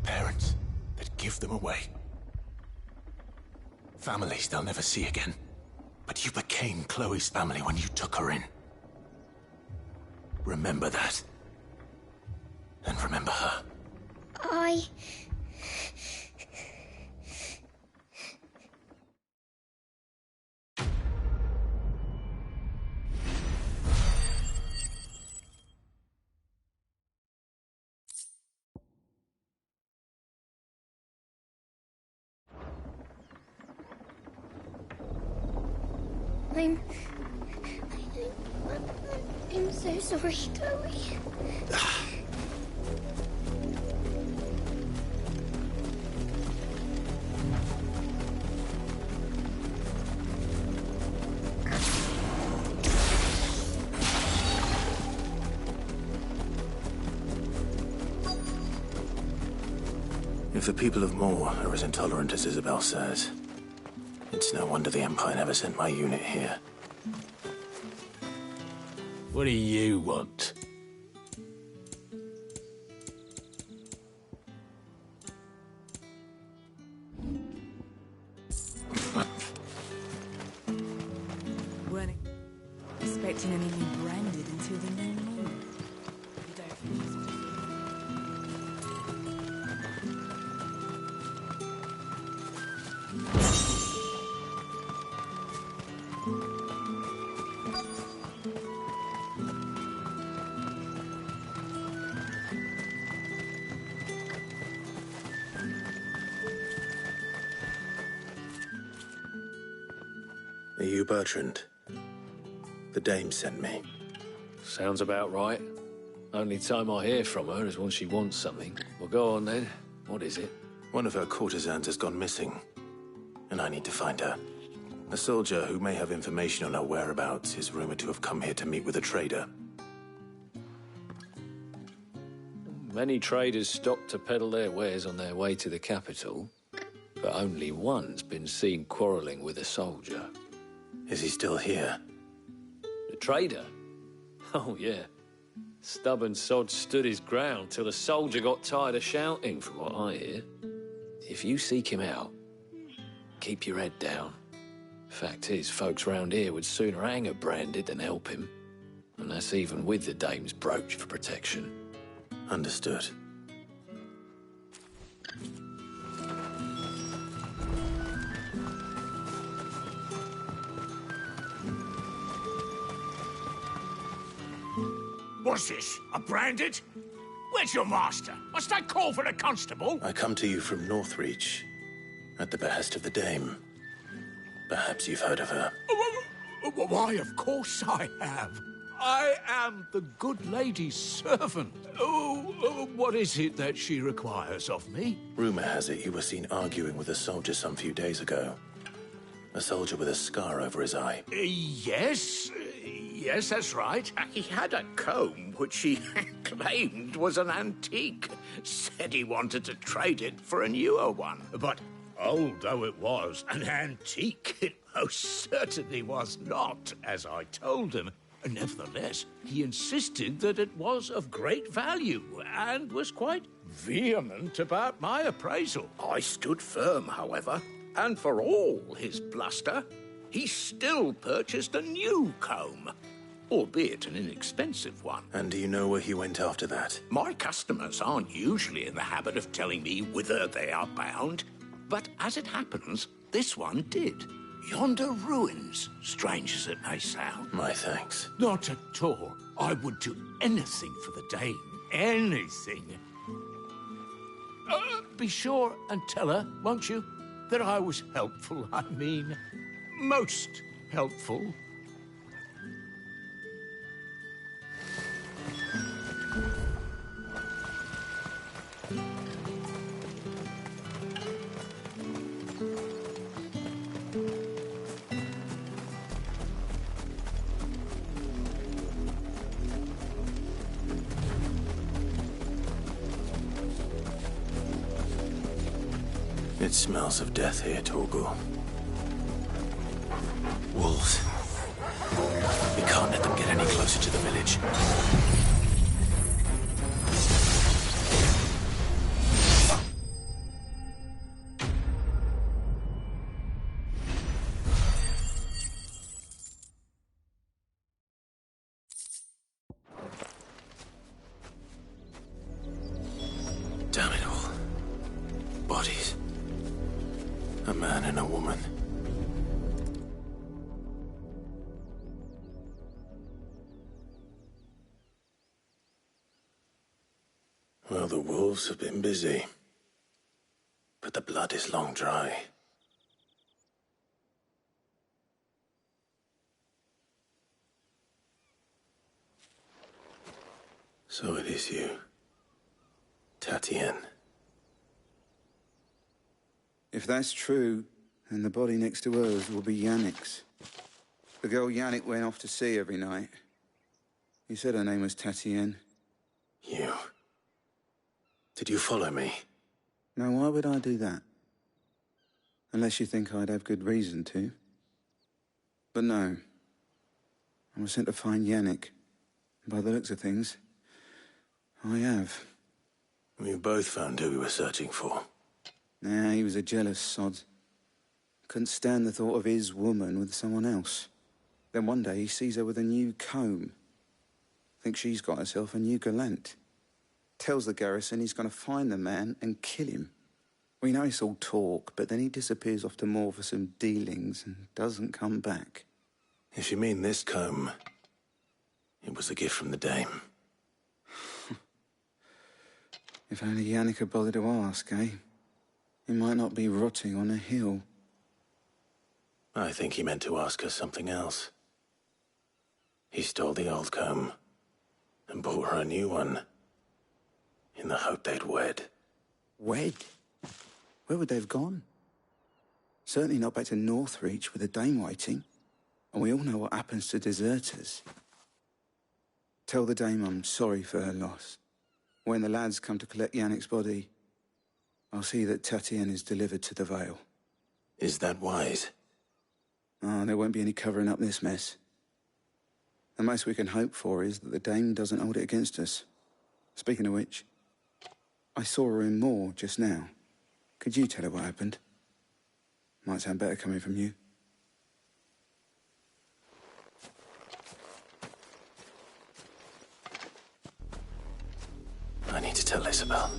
S2: Parents that give them away. Families they'll never see again. But you became Chloe's family when you took her in. Remember that. And remember her.
S7: I'm so sorry, Chloe.
S2: If the people of Moor are as intolerant as Isabel says, it's no wonder the Empire never sent my unit here.
S20: What do you want?
S12: Weren't expecting anything branded until the new moon. You don't think it's
S2: Are you Bertrand? The dame sent me.
S23: Sounds about right. Only time I hear from her is when she wants something. Well, go on then. What is it?
S2: One of her courtesans has gone missing, and I need to find her. A soldier who may have information on our whereabouts is rumored to have come here to meet with a trader.
S23: Many traders stop to peddle their wares on their way to the capital, but only one's been seen quarrelling with a soldier.
S2: Is he still here?
S23: The trader? Oh, yeah. Stubborn sod stood his ground till the soldier got tired of shouting, from what I hear. If you seek him out, keep your head down. Fact is, folks round here would sooner hang a branded than help him. And that's even with the dame's brooch for protection.
S2: Understood.
S8: What's this? A branded? Where's your master? Must I call for the constable?
S2: I come to you from Northreach, at the behest of the dame. Perhaps you've heard of her.
S8: Why, of course I have. I am the good lady's servant. What is it that she requires of me?
S2: Rumor has it you were seen arguing with a soldier some few days ago. A soldier with a scar over his eye.
S8: Yes, that's right. He had a comb which he claimed was an antique. Said he wanted to trade it for a newer one. But old though it was, an antique it most certainly was not, as I told him. Nevertheless, he insisted that it was of great value and was quite vehement about my appraisal. I stood firm, however, and for all his bluster, he still purchased a new comb, albeit an inexpensive one.
S2: And do you know where he went after that?
S8: My customers aren't usually in the habit of telling me whither they are bound, but as it happens, this one did. Yonder ruins, strange as it may sound.
S2: My thanks.
S8: Not at all. I would do anything for the dame. Anything. Be sure and tell her, won't you, that I was helpful. I mean, most helpful.
S2: It smells of death here, Torgal. Wolves. We can't let them get any closer to the village. Damn it all. Bodies. A man and a woman. Well, the wolves have been busy. But the blood is long dry. So it is you, Tatienne.
S6: If that's true, then the body next to hers will be Yannick's. The girl Yannick went off to see every night. He said her name was Tatienne.
S2: You? Did you follow me?
S6: Now, why would I do that? Unless you think I'd have good reason to. But no. I was sent to find Yannick. By the looks of things, I have.
S2: We both found who we were searching for.
S6: Nah, he was a jealous sod. Couldn't stand the thought of his woman with someone else. Then one day he sees her with a new comb. Thinks she's got herself a new gallant. Tells the garrison he's going to find the man and kill him. We know it's all talk, but then he disappears off to Moor for some dealings and doesn't come back.
S2: If you mean this comb, it was a gift from the dame.
S6: If only Yannick had bothered to ask, eh? He might not be rotting on a hill.
S2: I think he meant to ask her something else. He stole the old comb and bought her a new one in the hope they'd wed.
S6: Wed? Where would they have gone? Certainly not back to Northreach with a dame waiting. And we all know what happens to deserters. Tell the dame I'm sorry for her loss. When the lads come to collect Yannick's body, I'll see that Tatienne is delivered to the Vale.
S2: Is that wise?
S6: Ah, there won't be any covering up this mess. The most we can hope for is that the dame doesn't hold it against us. Speaking of which, I saw her in Moor just now. Could you tell her what happened? Might sound better coming from you.
S2: I need to tell Isabel.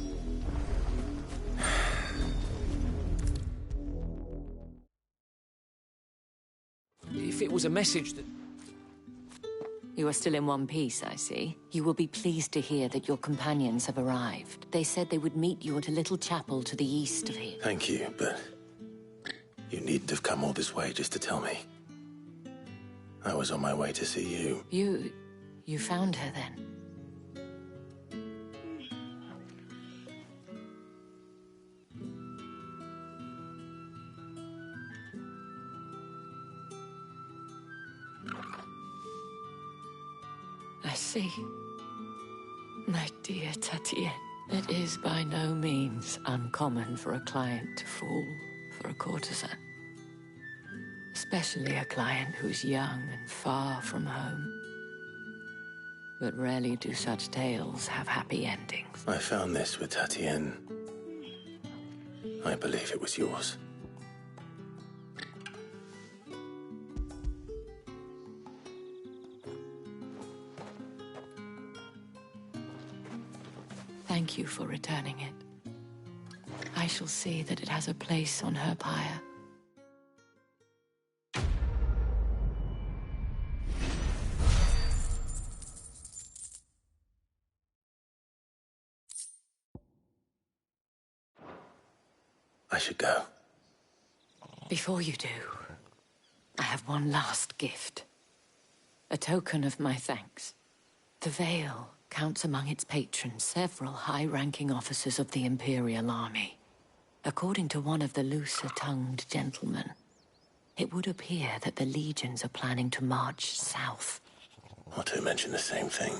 S23: If it was a message that...
S5: You are still in one piece, I see. You will be pleased to hear that your companions have arrived. They said they would meet you at a little chapel to the east of here.
S2: Thank you, but you needn't have come all this way just to tell me. I was on my way to see you.
S5: You found her then? I see. My dear Tatienne, it is by no means uncommon for a client to fall for a courtesan. Especially a client who's young and far from home. But rarely do such tales have happy endings.
S2: I found this with Tatienne. I believe it was yours.
S5: Thank you for returning it. I shall see that it has a place on her pyre.
S2: I should go.
S5: Before you do, I have one last gift. A token of my thanks. The Vale counts among its patrons several high-ranking officers of the Imperial Army. According to one of the looser-tongued gentlemen, it would appear that the legions are planning to march south.
S2: Otto mentioned the same thing.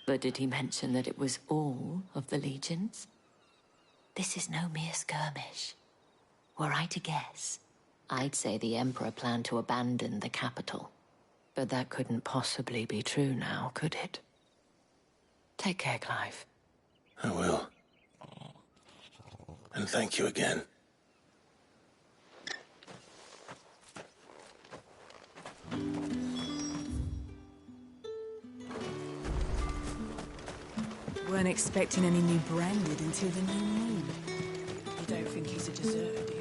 S5: But did he mention that it was all of the legions? This is no mere skirmish. Were I to guess, I'd say the Emperor planned to abandon the capital. But that couldn't possibly be true now, could it? Take care, Clive.
S2: I will. And thank you again.
S12: Weren't expecting any new branded until the new moon. You don't think he's a deserter, do you?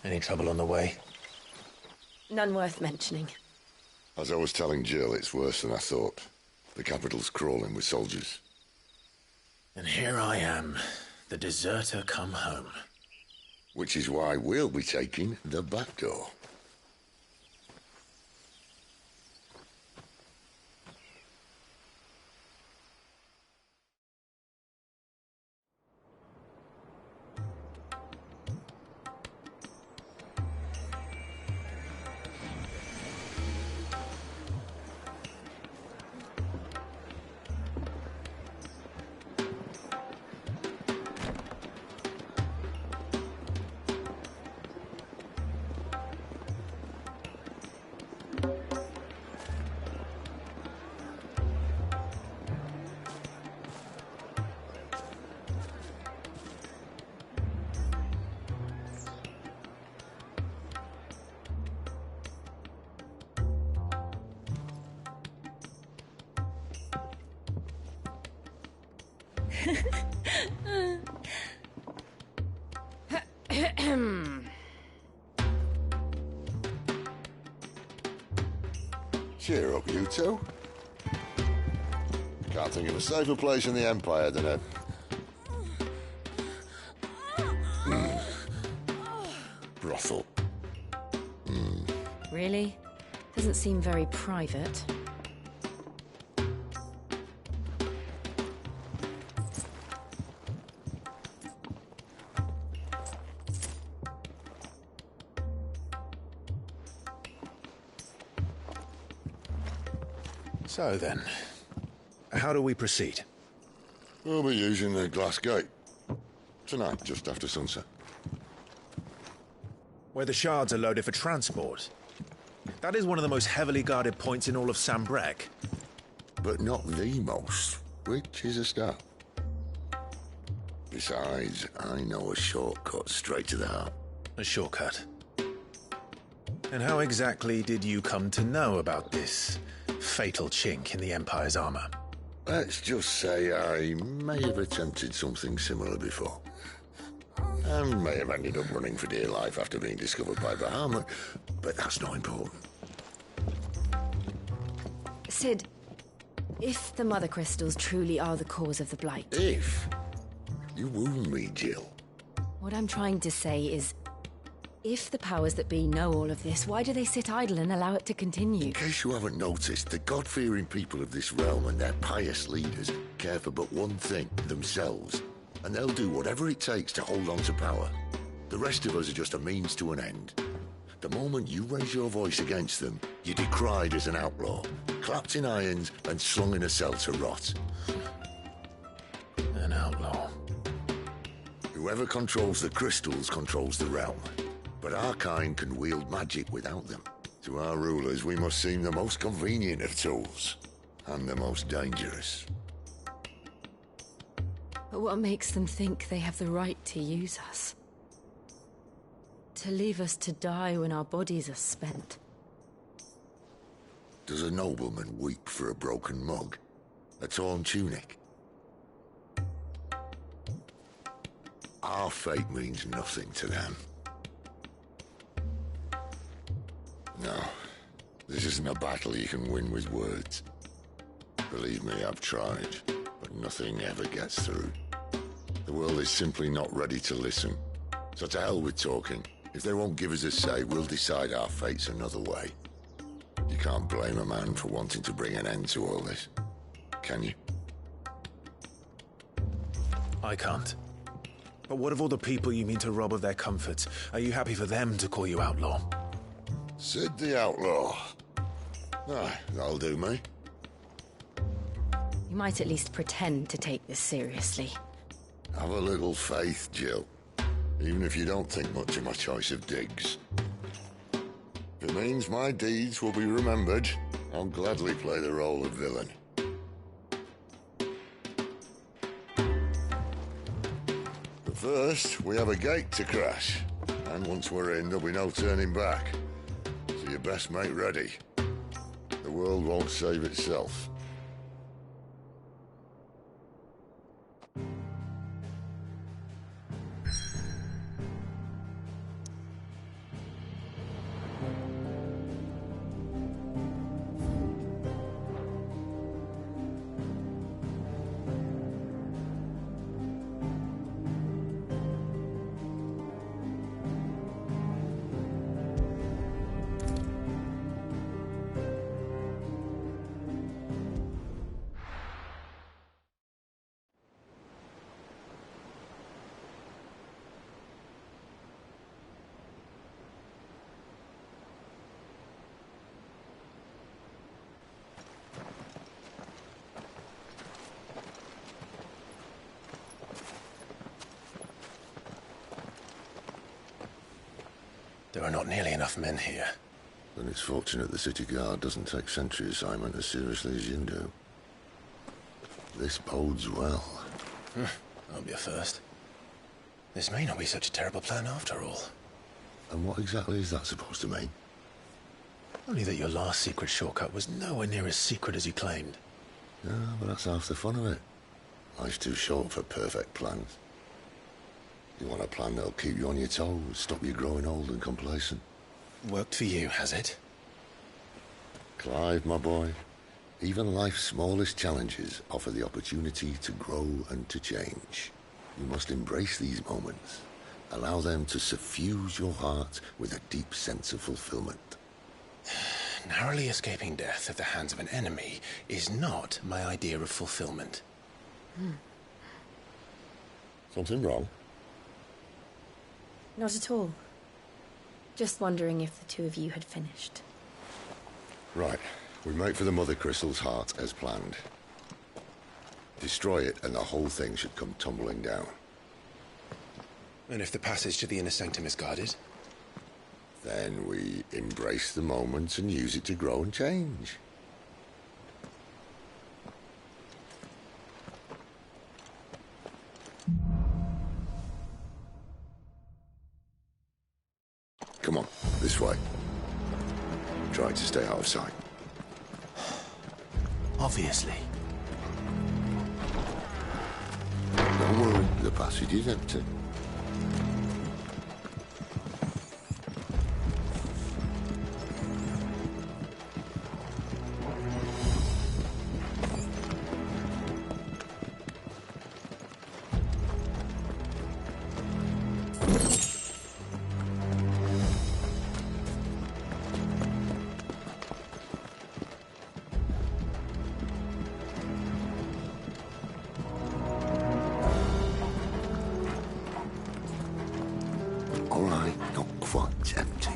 S2: Any trouble on the way?
S21: None worth mentioning.
S13: As I was telling Jill, it's worse than I thought. The capital's crawling with soldiers.
S2: And here I am, the deserter come home.
S13: Which is why we'll be taking the back door. Cheer up, you two. Can't think of a safer place in the Empire than a... brothel.
S21: Really? Doesn't seem very private.
S2: So then, how do we proceed?
S13: We'll be using the glass gate. Tonight, just after sunset.
S2: Where the shards are loaded for transport. That is one of the most heavily guarded points in all of Sambrek.
S13: But not the most, which is a start. Besides, I know a shortcut straight to the heart.
S2: A shortcut? And how exactly did you come to know about this fatal chink in the Empire's armor?
S13: Let's just say I may have attempted something similar before. And may have ended up running for dear life after being discovered by Bahamut, but that's not important.
S21: Sid, if the Mother Crystals truly are the cause of the Blight...
S13: If? You wound me, Jill.
S21: What I'm trying to say is, if the powers that be know all of this, why do they sit idle and allow it to continue?
S13: In case you haven't noticed, the God-fearing people of this realm and their pious leaders care for but one thing, themselves. And they'll do whatever it takes to hold on to power. The rest of us are just a means to an end. The moment you raise your voice against them, you're decried as an outlaw, clapped in irons and slung in a cell to rot.
S2: An outlaw.
S13: Whoever controls the crystals controls the realm. But our kind can wield magic without them. To our rulers, we must seem the most convenient of tools. And the most dangerous.
S21: But what makes them think they have the right to use us? To leave us to die when our bodies are spent?
S13: Does a nobleman weep for a broken mug? A torn tunic? Our fate means nothing to them. No, this isn't a battle you can win with words. Believe me, I've tried, but nothing ever gets through. The world is simply not ready to listen. So to hell with talking. If they won't give us a say, we'll decide our fates another way. You can't blame a man for wanting to bring an end to all this, can you?
S2: I can't. But what of all the people you mean to rob of their comforts? Are you happy for them to call you outlaw?
S13: Sid the Outlaw. Ah, that'll do me.
S21: You might at least pretend to take this seriously.
S13: Have a little faith, Jill. Even if you don't think much of my choice of digs. If it means my deeds will be remembered, I'll gladly play the role of villain. But first, we have a gate to crash. And once we're in, there'll be no turning back. So you best make ready. The world won't save itself.
S2: There are not nearly enough men here.
S13: Then it's fortunate the city guard doesn't take sentry assignment as seriously as you do. This bodes well.
S2: That'll be a first. This may not be such a terrible plan after all.
S13: And what exactly is that supposed to mean?
S2: Only that your last secret shortcut was nowhere near as secret as you claimed.
S13: Yeah, but that's half the fun of it. Life's too short for perfect plans. You want a plan that'll keep you on your toes, stop you growing old and complacent.
S1: Worked for you, has it?
S13: Clive, my boy, even life's smallest challenges offer the opportunity to grow and to change. You must embrace these moments. Allow them to suffuse your heart with a deep sense of fulfillment.
S1: Narrowly escaping death at the hands of an enemy is not my idea of fulfillment.
S13: Something wrong?
S21: Not at all. Just wondering if the two of you had finished.
S13: Right. We make for the Mother Crystal's heart as planned. Destroy it and the whole thing should come tumbling down.
S1: And if the passage to the inner sanctum is guarded?
S13: Then we embrace the moment and use it to grow and change. Come on, this way. Try to stay out of sight.
S1: Obviously.
S13: Don't worry, the passage is empty. All right, not quite empty.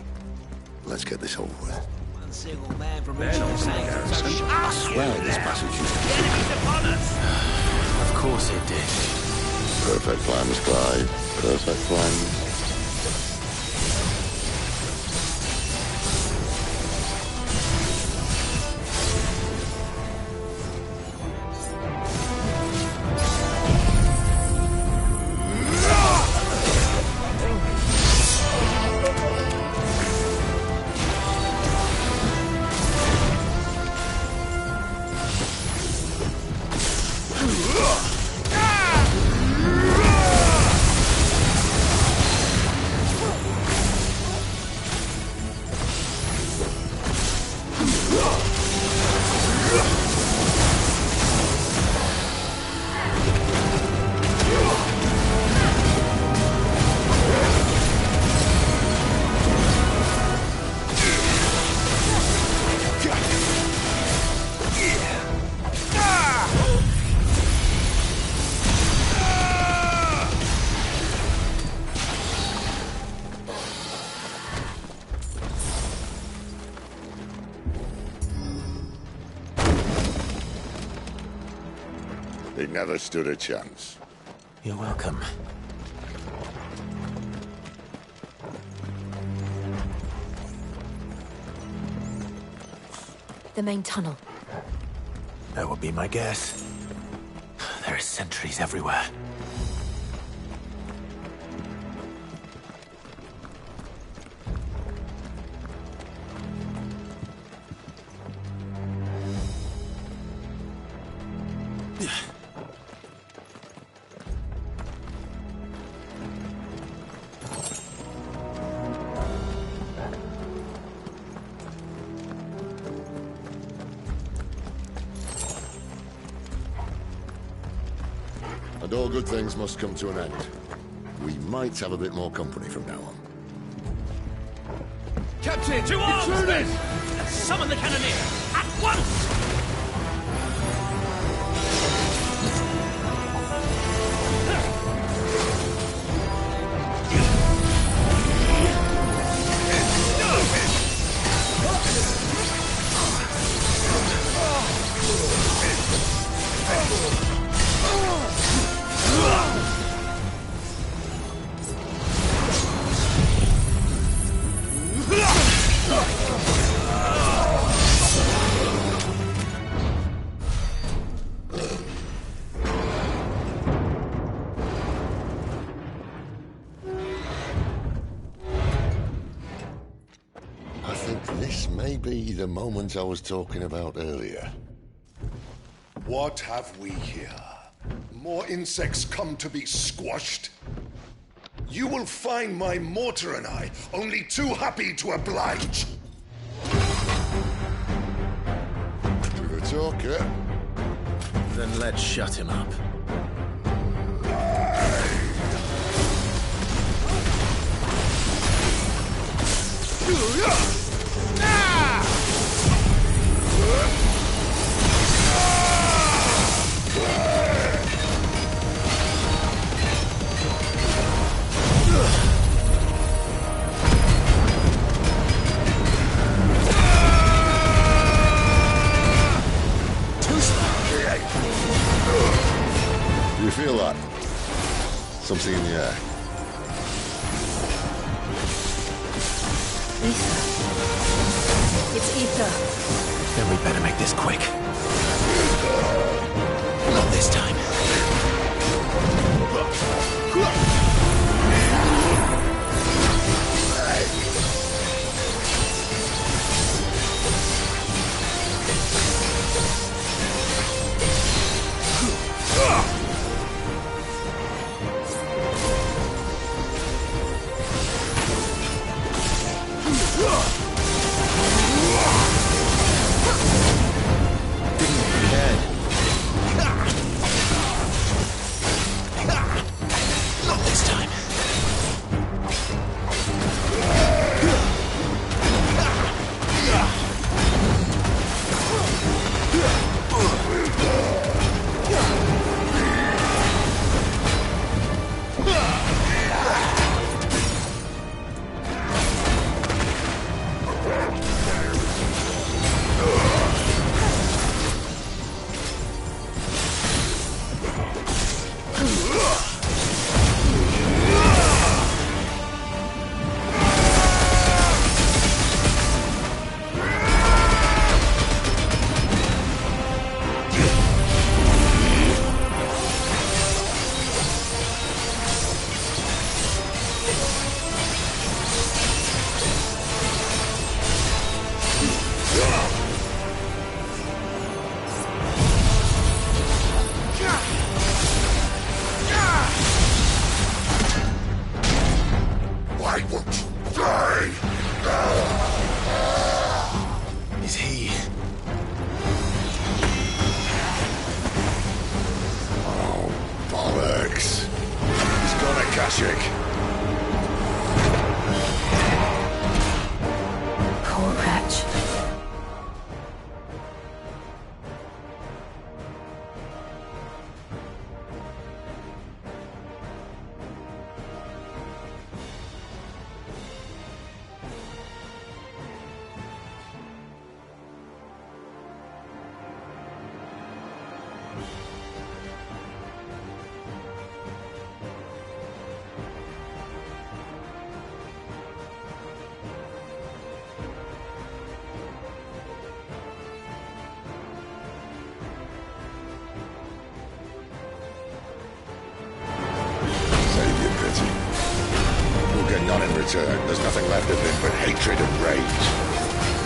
S13: Let's get this over with.
S16: One single man from each of the sanctums.
S13: I swear this passage used to...
S16: The enemy's upon us!
S2: Of course it did.
S13: Perfect plans, Clive. Perfect plans. They never stood a chance.
S2: You're welcome.
S21: The main tunnel.
S2: That would be my guess. There are sentries everywhere.
S13: And all good things must come to an end. We might have a bit more company from now on.
S8: Captain!
S16: To arms, men! Summon the cannoneer! At once!
S13: I think this may be the moment I was talking about earlier.
S9: What have we here? More insects come to be squashed. You will find my mortar and I only too happy to oblige.
S13: To the talker.
S2: Then let's shut him up.
S13: Do you feel that? Something in the air.
S21: Ether. It's ether.
S2: Then we better make this quick. Not this time. Not this time.
S9: Why won't you die?
S2: Is he?
S13: Oh, bollocks. He's gone Akashic.
S21: Poor wretch.
S13: Save your pity. We'll get none in return. There's nothing left of him but hatred and rage.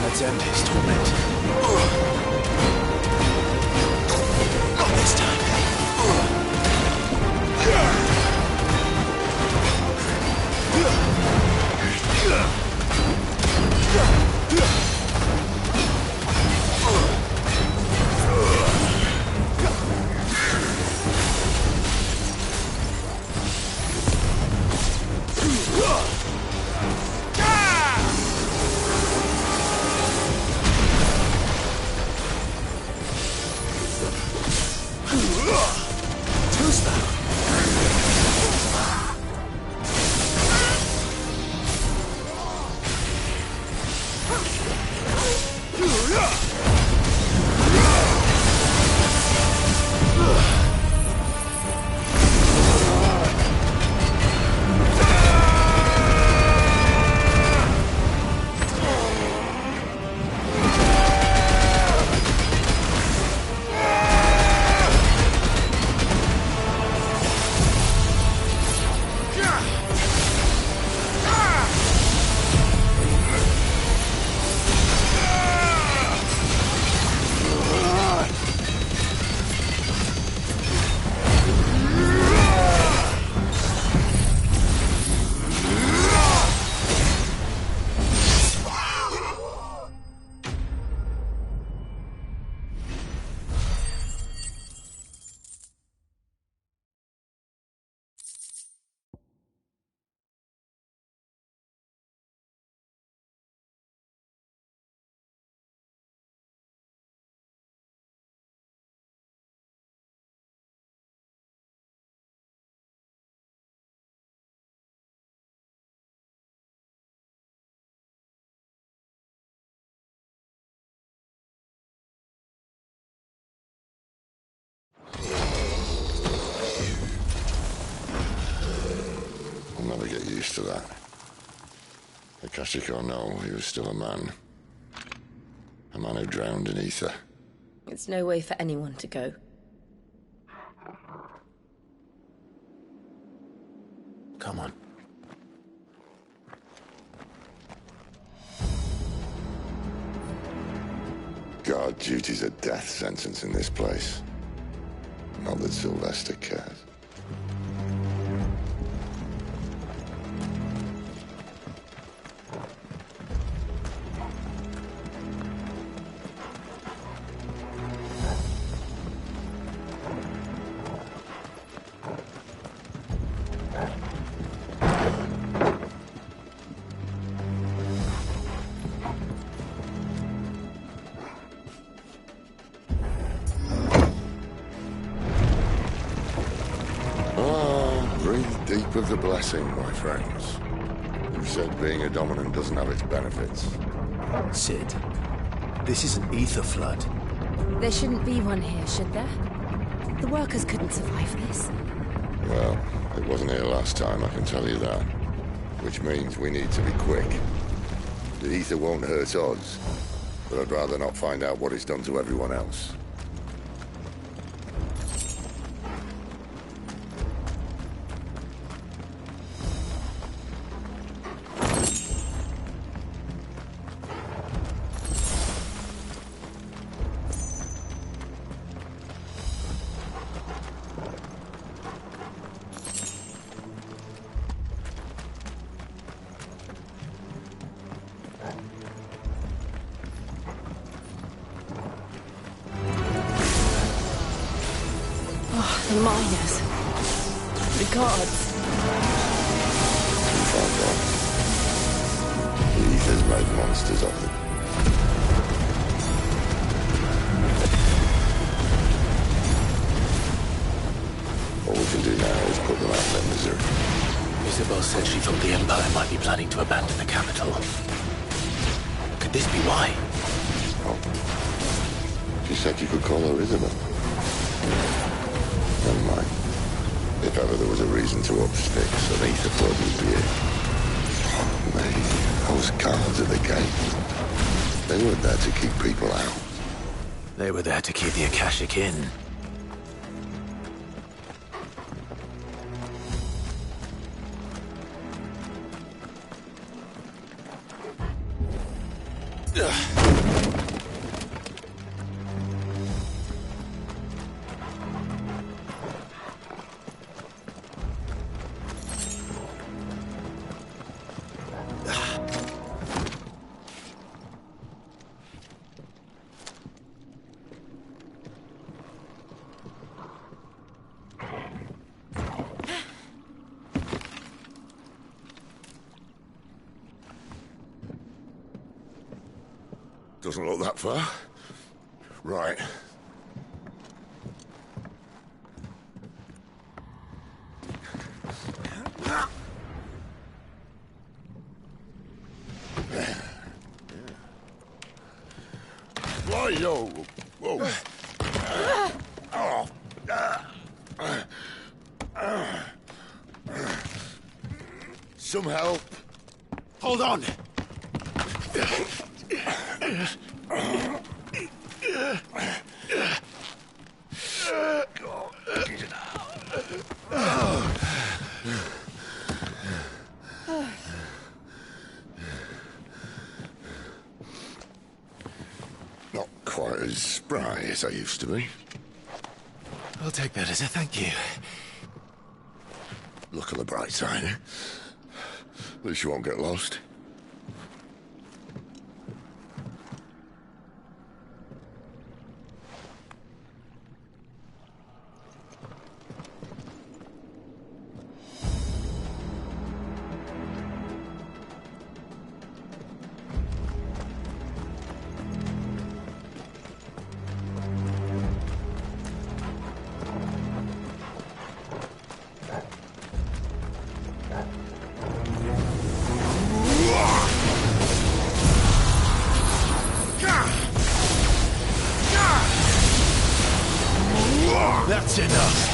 S2: Let's end his torment. Not this time.
S13: used to that. Akashic or no, he was still a man. A man who drowned in ether.
S21: It's no way for anyone to go.
S2: Come on.
S13: Guard duty's a death sentence in this place. Not that Sylvester cares. Deep of the blessing, my friends. Who said being a dominant doesn't have its benefits?
S2: Sid, this is an ether flood.
S21: There shouldn't be one here, should there? The workers couldn't survive this.
S13: Well, it wasn't here last time, I can tell you that. Which means we need to be quick. The ether won't hurt us, but I'd rather not find out what it's done to everyone else.
S21: The miners. The guards.
S13: The ether's made monsters of them. All we can do now is put them out of their misery.
S2: Isabel said she thought the Empire might be planning to abandon the capital. Could this be why?
S13: Oh. She said you could call her Isabel. Never mind. If ever there was a reason to up sticks, an ether flood would be it. Those guards at the gate. They weren't there to keep people out.
S2: They were there to keep the Akashic in.
S13: Doesn't look that far. Right. Why, yo? Whoa. Some help.
S19: Hold on.
S13: Not quite as spry as I used to be.
S2: I'll take that as a thank you.
S13: Look on the bright side, eh? At least you won't get lost.
S19: That's enough.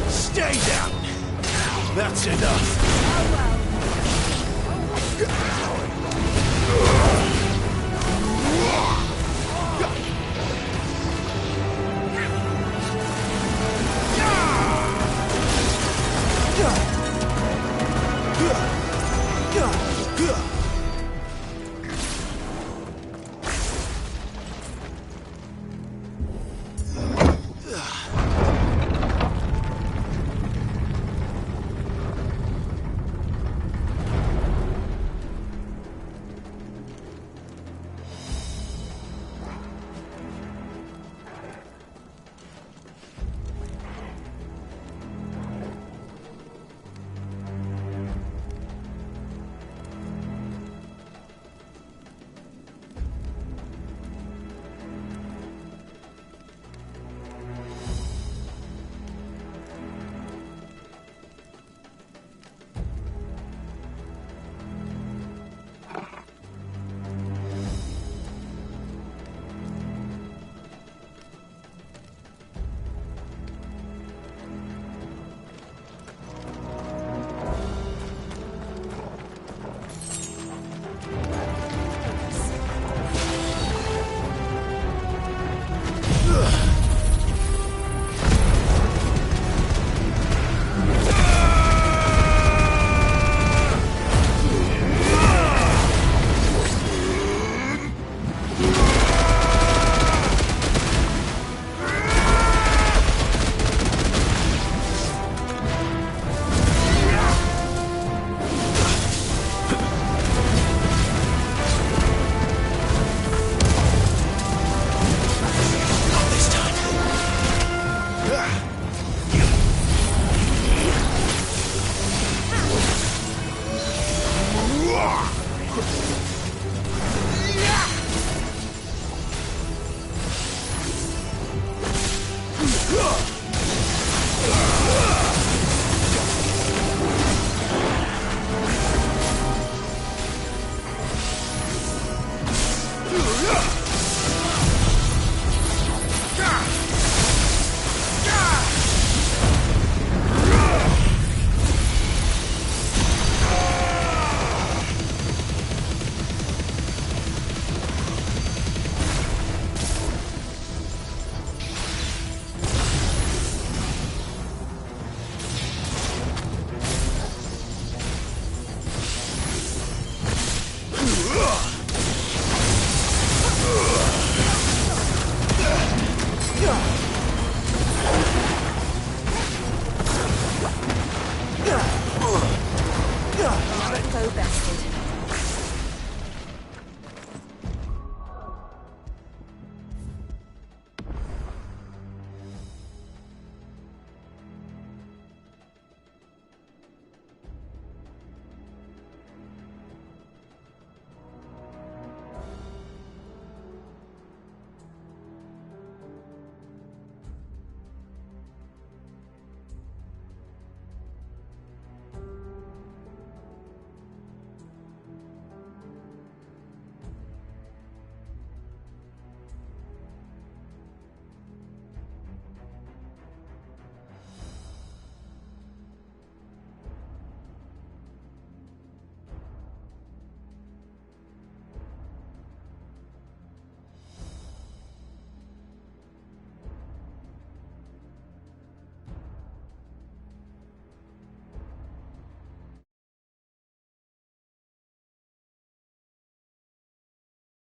S2: Stay down! That's enough!